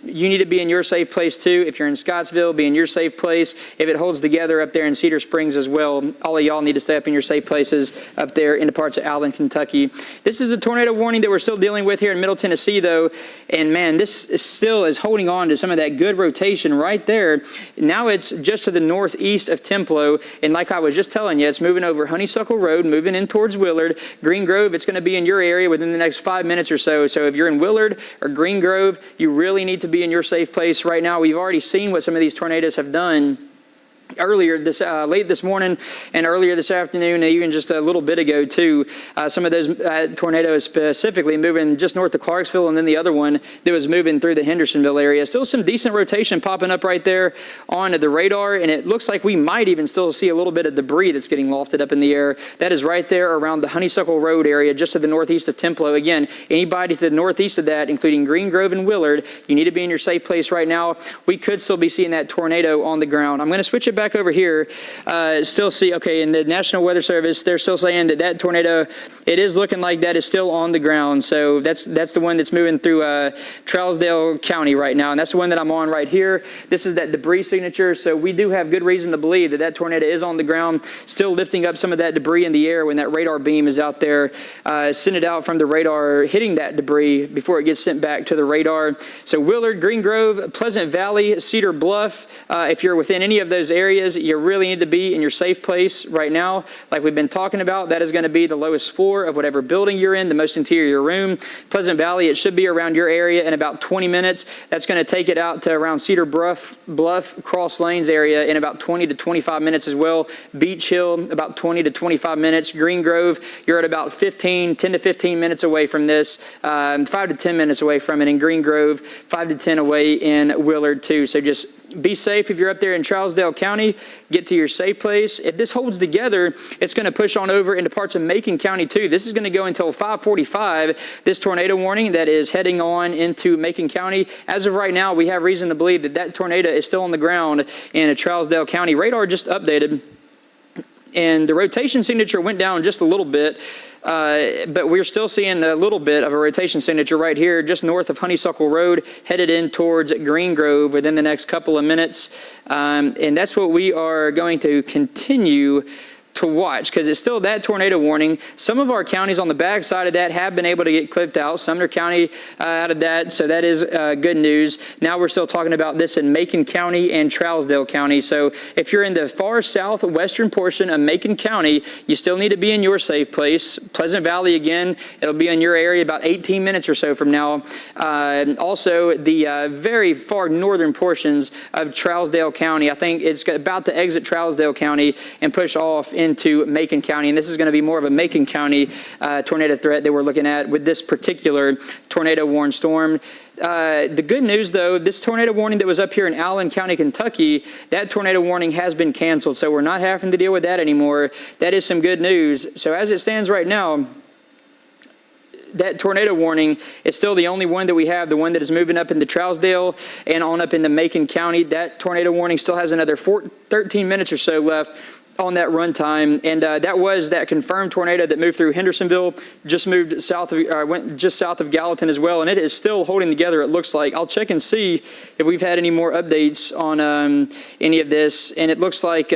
[SPEAKER 1] you need to be in your safe place too. If you're in Scottsville, be in your safe place. If it holds together up there in Cedar Springs as well, all of y'all need to stay up in your safe places up there in the parts of Allen, Kentucky. This is the tornado warning that we're still dealing with here in Middle Tennessee though, and man, this still is holding on to some of that good rotation right there. Now it's just to the northeast of Templo, and like I was just telling you, it's moving over Honeysuckle Road, moving in towards Willard. Green Grove, it's going to be in your area within the next 5 minutes or so. So if you're in Willard or Green Grove, you really need to be in your safe place right now. We've already seen what some of these tornadoes have done earlier late this morning and earlier this afternoon, and even just a little bit ago too. Some of those tornadoes specifically moving just north of Clarksville, and then the other one that was moving through the Hendersonville area. Still some decent rotation popping up right there on the radar, and it looks like we might even still see a little bit of debris that's getting lofted up in the air. That is right there around the Honeysuckle Road area, just to the northeast of Templo. Again, anybody to the northeast of that, including Green Grove and Willard, you need to be in your safe place right now. We could still be seeing that tornado on the ground. I'm going to switch it back over here. Still see, okay, in the National Weather Service, they're still saying that tornado, it is looking like that is still on the ground. So that's the one that's moving through Trousdale County right now, and that's the one that I'm on right here. This is that debris signature, so we do have good reason to believe that tornado is on the ground, still lifting up some of that debris in the air when that radar beam is out there, send it out from the radar, hitting that debris before it gets sent back to the radar. So Willard, Green Grove, Pleasant Valley, Cedar Bluff, if you're within any of those areas, you really need to be in your safe place right now. Like we've been talking about, that is going to be the lowest floor of whatever building you're in, the most interior room. Pleasant Valley, it should be around your area in about 20 minutes. That's going to take it out to around Cedar Bluff, Cross Lanes area in about 20 to 25 minutes as well. Beach Hill, about 20 to 25 minutes. Green Grove, you're at about 10 to 15 minutes away from this, 5 to 10 minutes away from it in Green Grove, 5 to 10 away in Willard too. So just Be safe if you're up there in Trousdale County. Get to your safe place. If this holds together, it's going to push on over into parts of Macon County too. This is going to go until 5:45. This tornado warning that is heading on into Macon County. As of right now, we have reason to believe that that tornado is still on the ground in Trousdale County. Radar just updated, and the rotation signature went down just a little bit. But we're still seeing a little bit of a rotation signature right here, just north of Honeysuckle Road, headed in towards Green Grove within the next couple of minutes. And that's what we are going to continue to watch, because it's still that tornado warning. Some of our counties on the back side of that have been able to get clipped out. Sumner County out of that, so that is good news. Now we're still talking about this in Macon County and Trousdale County. So if you're in the far southwestern portion of Macon County, you still need to be in your safe place. Pleasant Valley, again, it'll be in your area about 18 minutes or so from now. Also, the very far northern portions of Trousdale County, I think it's about to exit Trousdale County and push off into Macon County, and this is going to be more of a Macon County tornado threat that we're looking at with this particular tornado warned storm. The good news, though, this tornado warning that was up here in Allen County, Kentucky, that tornado warning has been canceled, so we're not having to deal with that anymore. That is some good news. So as it stands right now, that tornado warning is still the only one that we have, the one that is moving up into Trousdale and on up into Macon County. That tornado warning still has another 13 minutes or so left on that runtime, and that was that confirmed tornado that moved through Hendersonville, just moved south of, went just south of Gallatin as well, and it is still holding together, it looks like. I'll check and see if we've had any more updates on any of this, and it looks like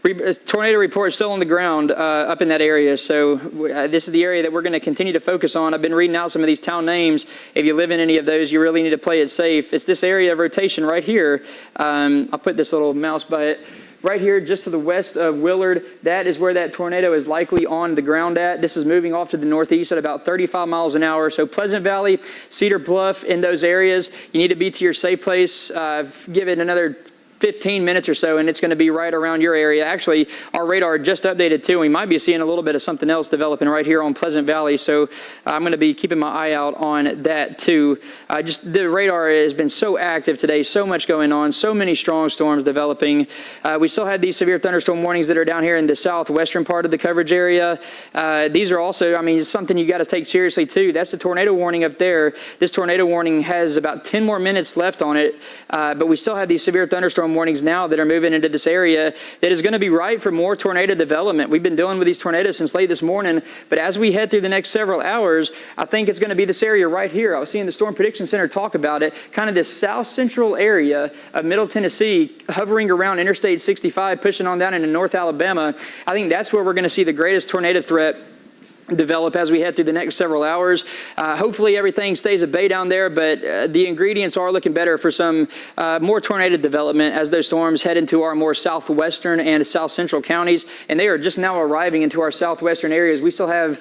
[SPEAKER 1] we're tornado report still on the ground up in that area. So this is the area that we're going to continue to focus on. I've been reading out some of these town names. If you live in any of those, you really need to play it safe. It's this area of rotation right here. I'll put this little mouse by it. Right here, just to the west of Willard, that is where that tornado is likely on the ground at. This is moving off to the northeast at about 35 miles an hour. So Pleasant Valley, Cedar Bluff, in those areas, you need to be to your safe place. Give it another 15 minutes or so, and it's going to be right around your area. Actually, our radar just updated too. We might be seeing a little bit of something else developing right here on Pleasant Valley, so I'm going to be keeping my eye out on that too. Just the radar has been so active today, so much going on, so many strong storms developing. We still had these severe thunderstorm warnings that are down here in the southwestern part of the coverage area. These are also, I mean, it's something you got to take seriously too. That's the tornado warning up there. This tornado warning has about 10 more minutes left on it, but we still have these severe thunderstorm warnings now that are moving into this area that is going to be ripe for more tornado development. We've been dealing with these tornadoes since late this morning, but as we head through the next several hours, I think it's going to be this area right here. I was seeing the Storm Prediction Center talk about it, kind of this south central area of Middle Tennessee, hovering around Interstate 65, pushing on down into North Alabama. I think that's where we're going to see the greatest tornado threat develop as we head through the next several hours. Hopefully everything stays at bay down there, but the ingredients are looking better for some more tornado development as those storms head into our more southwestern and south central counties, and they are just now arriving into our southwestern areas. We still have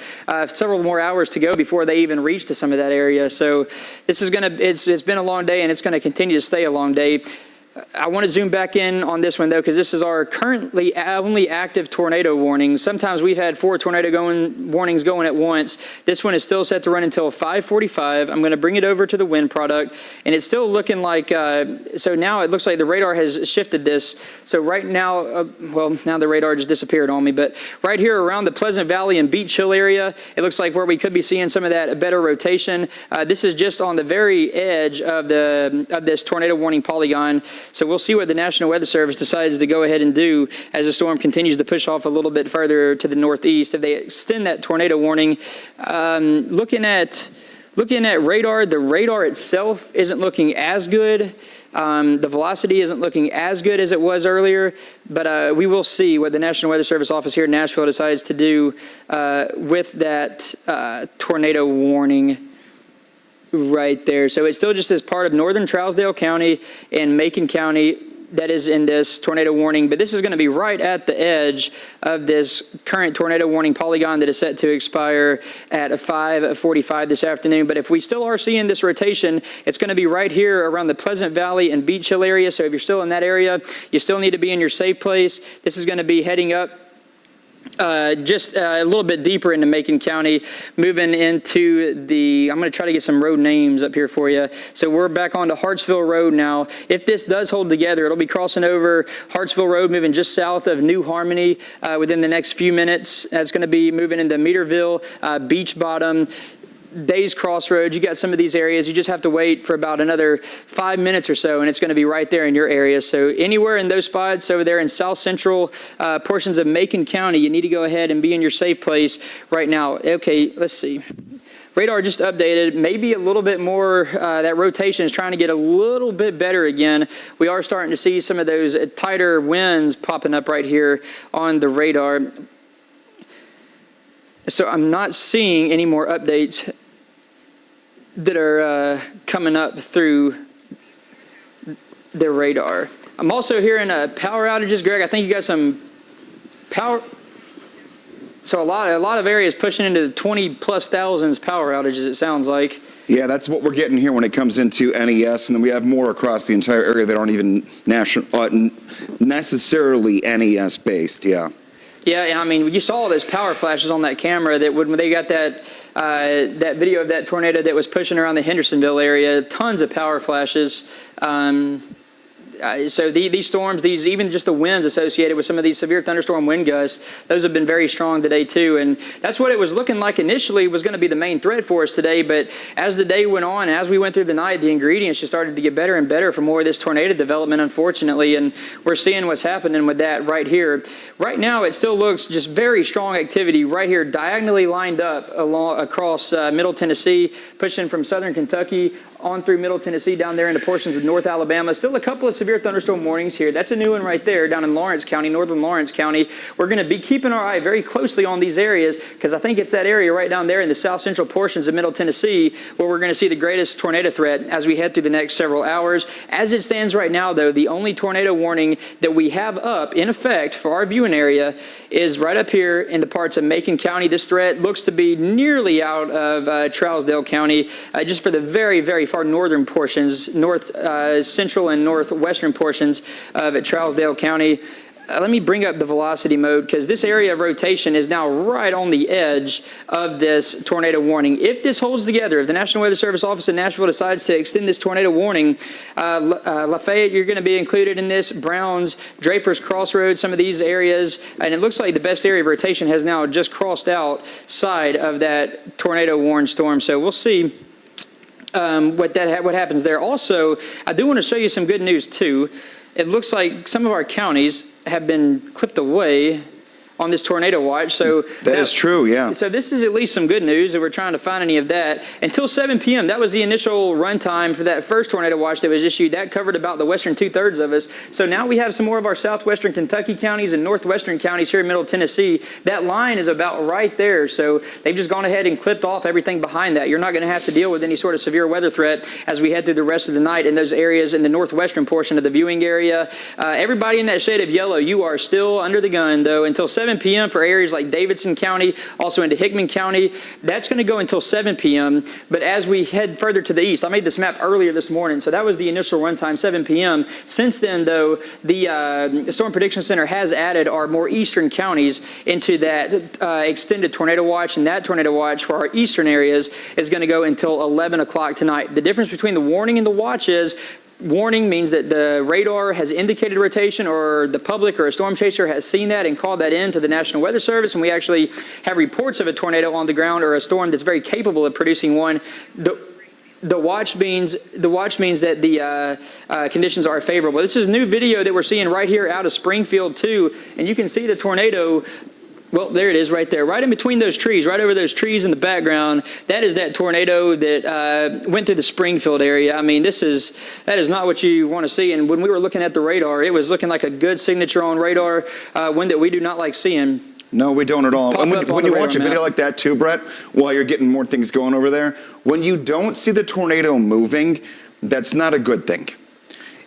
[SPEAKER 1] several more hours to go before they even reach to some of that area. So this is it's been a long day, and it's going to continue to stay a long day. I want to zoom back in on this one, though, because this is our currently only active tornado warning. Sometimes we've had 4 tornado warnings going at once. This one is still set to run until 5:45. I'm going to bring it over to the wind product, and it's still looking like, so now it looks like the radar has shifted this. So right now, well, now the radar just disappeared on me, but right here around the Pleasant Valley and Beach Hill area, it looks like where we could be seeing some of that better rotation. This is just on the very edge of this tornado warning polygon. So we'll see what the National Weather Service decides to go ahead and do as the storm continues to push off a little bit further to the northeast. If they extend that tornado warning, looking at radar, the radar itself isn't looking as good. The velocity isn't looking as good as it was earlier, but we will see what the National Weather Service office here in Nashville decides to do with that tornado warning right there. So it's still just as part of northern Trousdale County and Macon County that is in this tornado warning, but this is going to be right at the edge of this current tornado warning polygon that is set to expire at 5:45 this afternoon. But if we still are seeing this rotation, it's going to be right here around the Pleasant Valley and Beach Hill area. So if you're still in that area, you still need to be in your safe place. This is going to be heading up just a little bit deeper into Macon County, moving into I'm going to try to get some road names up here for you. So we're back onto Hartsville Road now. If this does hold together, it'll be crossing over Hartsville Road, moving just south of New Harmony within the next few minutes. That's going to be moving into Meterville, Beach Bottom, Days Crossroads. You got some of these areas. You just have to wait for about another 5 minutes or so, and it's going to be right there in your area. So anywhere in those spots over there in south central portions of Macon County, you need to go ahead and be in your safe place right now. Okay, let's see. Radar just updated, maybe a little bit more. That rotation is trying to get a little bit better again. We are starting to see some of those tighter winds popping up right here on the radar. So I'm not seeing any more updates that are coming up through the radar. I'm also hearing power outages. Greg, I think you got some power. So a lot of areas pushing into the 20+ thousands power outages, it sounds like.
[SPEAKER 2] Yeah, that's what we're getting here when it comes into NES, and then we have more across the entire area that aren't even necessarily NES based. Yeah.
[SPEAKER 1] Yeah, I mean, you saw those power flashes on that camera that when they got that video of that tornado that was pushing around the Hendersonville area, tons of power flashes. So these storms, even just the winds associated with some of these severe thunderstorm wind gusts, those have been very strong today too. And that's what it was looking like initially was going to be the main threat for us today. But as the day went on, as we went through the night, the ingredients just started to get better and better for more of this tornado development, unfortunately. And we're seeing what's happening with that right here. Right now, it still looks just very strong activity right here, diagonally lined up across Middle Tennessee, pushing from southern Kentucky on through Middle Tennessee down there into portions of North Alabama. Still a couple of severe thunderstorm warnings here. That's a new one right there down in Lawrence County, northern Lawrence County. We're going to be keeping our eye very closely on these areas because I think it's that area right down there in the south central portions of Middle Tennessee where we're going to see the greatest tornado threat as we head through the next several hours. As it stands right now, though, the only tornado warning that we have up in effect for our viewing area is right up here in the parts of Macon County. This threat looks to be nearly out of Trousdale County, just for the very, very far northern portions, north central and northwestern portions of Trousdale County. Let me bring up the velocity mode because this area of rotation is now right on the edge of this tornado warning. If this holds together, if the National Weather Service office in Nashville decides to extend this tornado warning, Lafayette, you're going to be included in this, Browns, Draper's Crossroads, some of these areas, and it looks like the best area of rotation has now just crossed outside of that tornado warned storm. So we'll see what happens there. Also, I do want to show you some good news too. It looks like some of our counties have been clipped away on this tornado watch. So
[SPEAKER 2] that is true, yeah.
[SPEAKER 1] So this is at least some good news that we're trying to find any of that. Until 7 p.m., that was the initial runtime for that first tornado watch that was issued. That covered about the western two-thirds of us. So now we have some more of our southwestern Kentucky counties and northwestern counties here in Middle Tennessee. That line is about right there. So they've just gone ahead and clipped off everything behind that. You're not going to have to deal with any sort of severe weather threat as we head through the rest of the night in those areas in the northwestern portion of the viewing area. Everybody in that shade of yellow, you are still under the gun, though, until 7 p.m. for areas like Davidson County, also into Hickman County. That's going to go until 7 p.m. But as we head further to the east, I made this map earlier this morning, so that was the initial runtime, 7 p.m. Since then, though, the Storm Prediction Center has added our more eastern counties into that extended tornado watch, and that tornado watch for our eastern areas is going to go until 11 o'clock tonight. The difference between the warning and the watch is warning means that the radar has indicated rotation, or the public or a storm chaser has seen that and called that in to the National Weather Service, and we actually have reports of a tornado on the ground or a storm that's very capable of producing one. The watch means that the conditions are favorable. This is new video that we're seeing right here out of Springfield too, and you can see the tornado. Well, there it is right there, right in between those trees, right over those trees in the background. That is that tornado that went through the Springfield area. I mean, that is not what you want to see. And when we were looking at the radar, it was looking like a good signature on radar, one that we do not like seeing.
[SPEAKER 2] No, we don't at all. When you watch a video like that too, Brett, while you're getting more things going over there, when you don't see the tornado moving, that's not a good thing.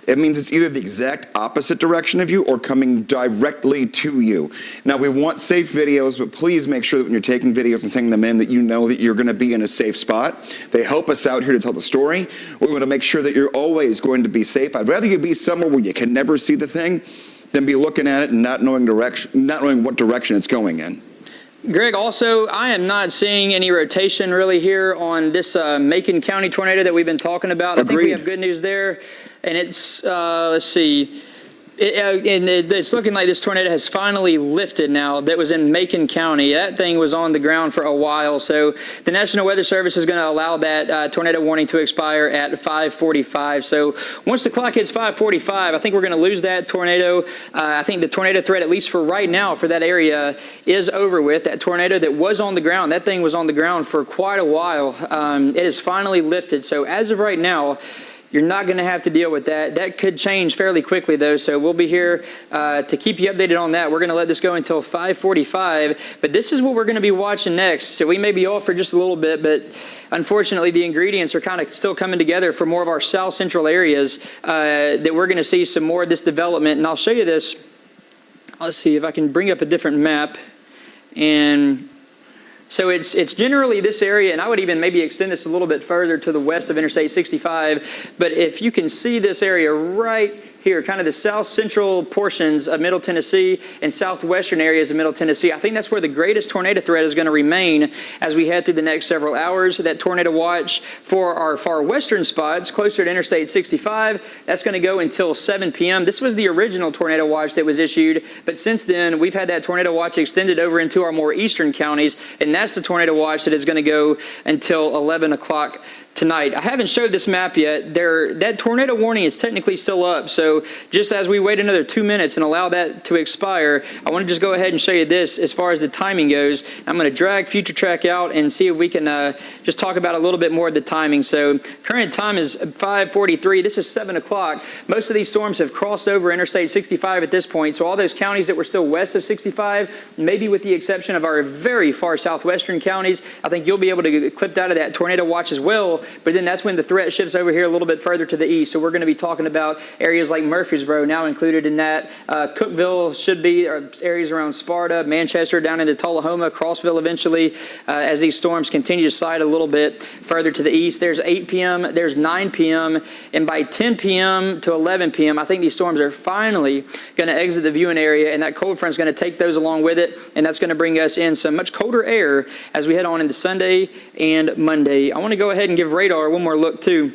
[SPEAKER 2] It means it's either the exact opposite direction of you or coming directly to you. Now, we want safe videos, but please make sure that when you're taking videos and sending them in that you know that you're going to be in a safe spot. They help us out here to tell the story. We want to make sure that you're always going to be safe. I'd rather you be somewhere where you can never see the thing than be looking at it and not knowing what direction it's going in.
[SPEAKER 1] Greg, also, I am not seeing any rotation really here on this Macon County tornado that we've been talking about.
[SPEAKER 2] Agreed.
[SPEAKER 1] I think we have good news there. And it's, let's see. It's looking like this tornado has finally lifted now. That was in Macon County. That thing was on the ground for a while. So the National Weather Service is going to allow that tornado warning to expire at 5:45. So once the clock hits 5:45, I think we're going to lose that tornado. I think the tornado threat, at least for right now, for that area is over with. That tornado that was on the ground, that thing was on the ground for quite a while. It is finally lifted. So as of right now, you're not going to have to deal with that. That could change fairly quickly, though, so we'll be here to keep you updated on that. We're going to let this go until 5:45, but this is what we're going to be watching next. So we may be off for just a little bit, but unfortunately, the ingredients are kind of still coming together for more of our south central areas that we're going to see some more of this development. And I'll show you this. Let's see if I can bring up a different map. And so it's generally this area, and I would even maybe extend this a little bit further to the west of Interstate 65. But if you can see this area right here, kind of the south central portions of Middle Tennessee and southwestern areas of Middle Tennessee, I think that's where the greatest tornado threat is going to remain as we head through the next several hours. That tornado watch for our far western spots closer to Interstate 65, that's going to go until 7 p.m. This was the original tornado watch that was issued, but since then we've had that tornado watch extended over into our more eastern counties, and that's the tornado watch that is going to go until 11 o'clock tonight. I haven't showed this map yet. That tornado warning is technically still up, so just as we wait another 2 minutes and allow that to expire, I want to just go ahead and show you this as far as the timing goes. I'm going to drag Future Track out and see if we can just talk about a little bit more of the timing. So current time is 5:43. This is 7 o'clock. Most of these storms have crossed over Interstate 65 at this point, so all those counties that were still west of 65, maybe with the exception of our very far southwestern counties, I think you'll be able to get clipped out of that tornado watch as well. But then that's when the threat shifts over here a little bit further to the east. So we're going to be talking about areas like Murfreesboro now included in that. Cookeville should be, areas around Sparta, Manchester, down into Tullahoma, Crossville eventually, as these storms continue to slide a little bit further to the east. There's 8 p.m., there's 9 p.m., and by 10 p.m. to 11 p.m., I think these storms are finally going to exit the viewing area, and that cold front is going to take those along with it, and that's going to bring us in some much colder air as we head on into Sunday and Monday. I want to go ahead and give radar one more look too.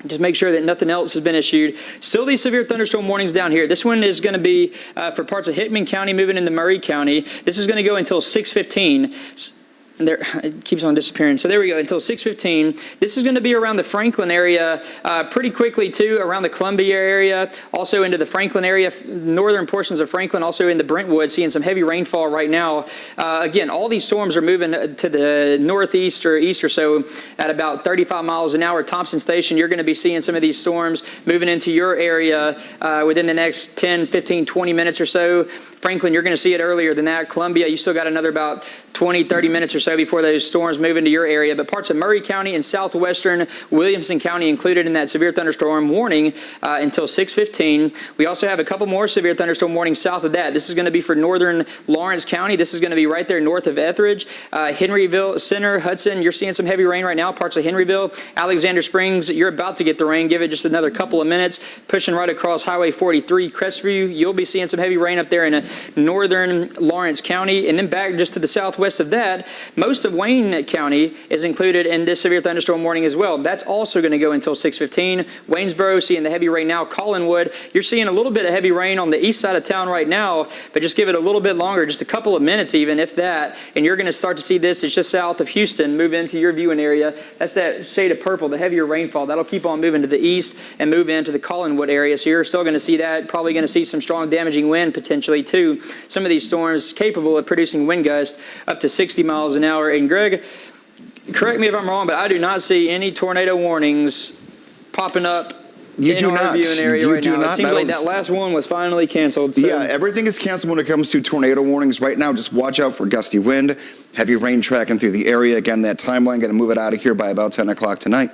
[SPEAKER 1] Just make sure that nothing else has been issued. Still these severe thunderstorm warnings down here. This one is going to be for parts of Hickman County moving into Murray County. This is going to go until 6:15. There, it keeps on disappearing. So there we go, until 6:15. This is going to be around the Franklin area pretty quickly too, around the Columbia area, also into the Franklin area, northern portions of Franklin, also in the Brentwood, seeing some heavy rainfall right now. Again, all these storms are moving to the northeast or east or so at about 35 miles an hour. Thompson Station, you're going to be seeing some of these storms moving into your area within the next 10, 15, 20 minutes or so. Franklin, you're going to see it earlier than that. Columbia, you still got another about 20, 30 minutes or so before those storms move into your area. But parts of Murray County and southwestern Williamson County included in that severe thunderstorm warning until 6:15. We also have a couple more severe thunderstorm warnings south of that. This is going to be for northern Lawrence County. This is going to be right there north of Etheridge. Henryville, Center, Hudson, you're seeing some heavy rain right now. Parts of Henryville, Alexander Springs, you're about to get the rain. Give it just another couple of minutes. Pushing right across Highway 43, Crestview, you'll be seeing some heavy rain up there in northern Lawrence County. And then back just to the southwest of that, most of Wayne County is included in this severe thunderstorm warning as well. That's also going to go until 6:15. Waynesboro, seeing the heavy rain now. Collinwood, you're seeing a little bit of heavy rain on the east side of town right now, but just give it a little bit longer, just a couple of minutes even, if that, and you're going to start to see this. It's just south of Houston, move into your viewing area. That's that shade of purple, the heavier rainfall. That'll keep on moving to the east and move into the Collinwood area. So you're still going to see that, probably going to see some strong damaging wind potentially too. Some of these storms capable of producing wind gusts up to 60 miles an hour. And Greg, correct me if I'm wrong, but I do not see any tornado warnings popping up in our viewing area right now. It seems like that last one was finally canceled. So.
[SPEAKER 2] Yeah, everything is canceled when it comes to tornado warnings right now. Just watch out for gusty wind, heavy rain tracking through the area. Again, that timeline, going to move it out of here by about 10 o'clock tonight.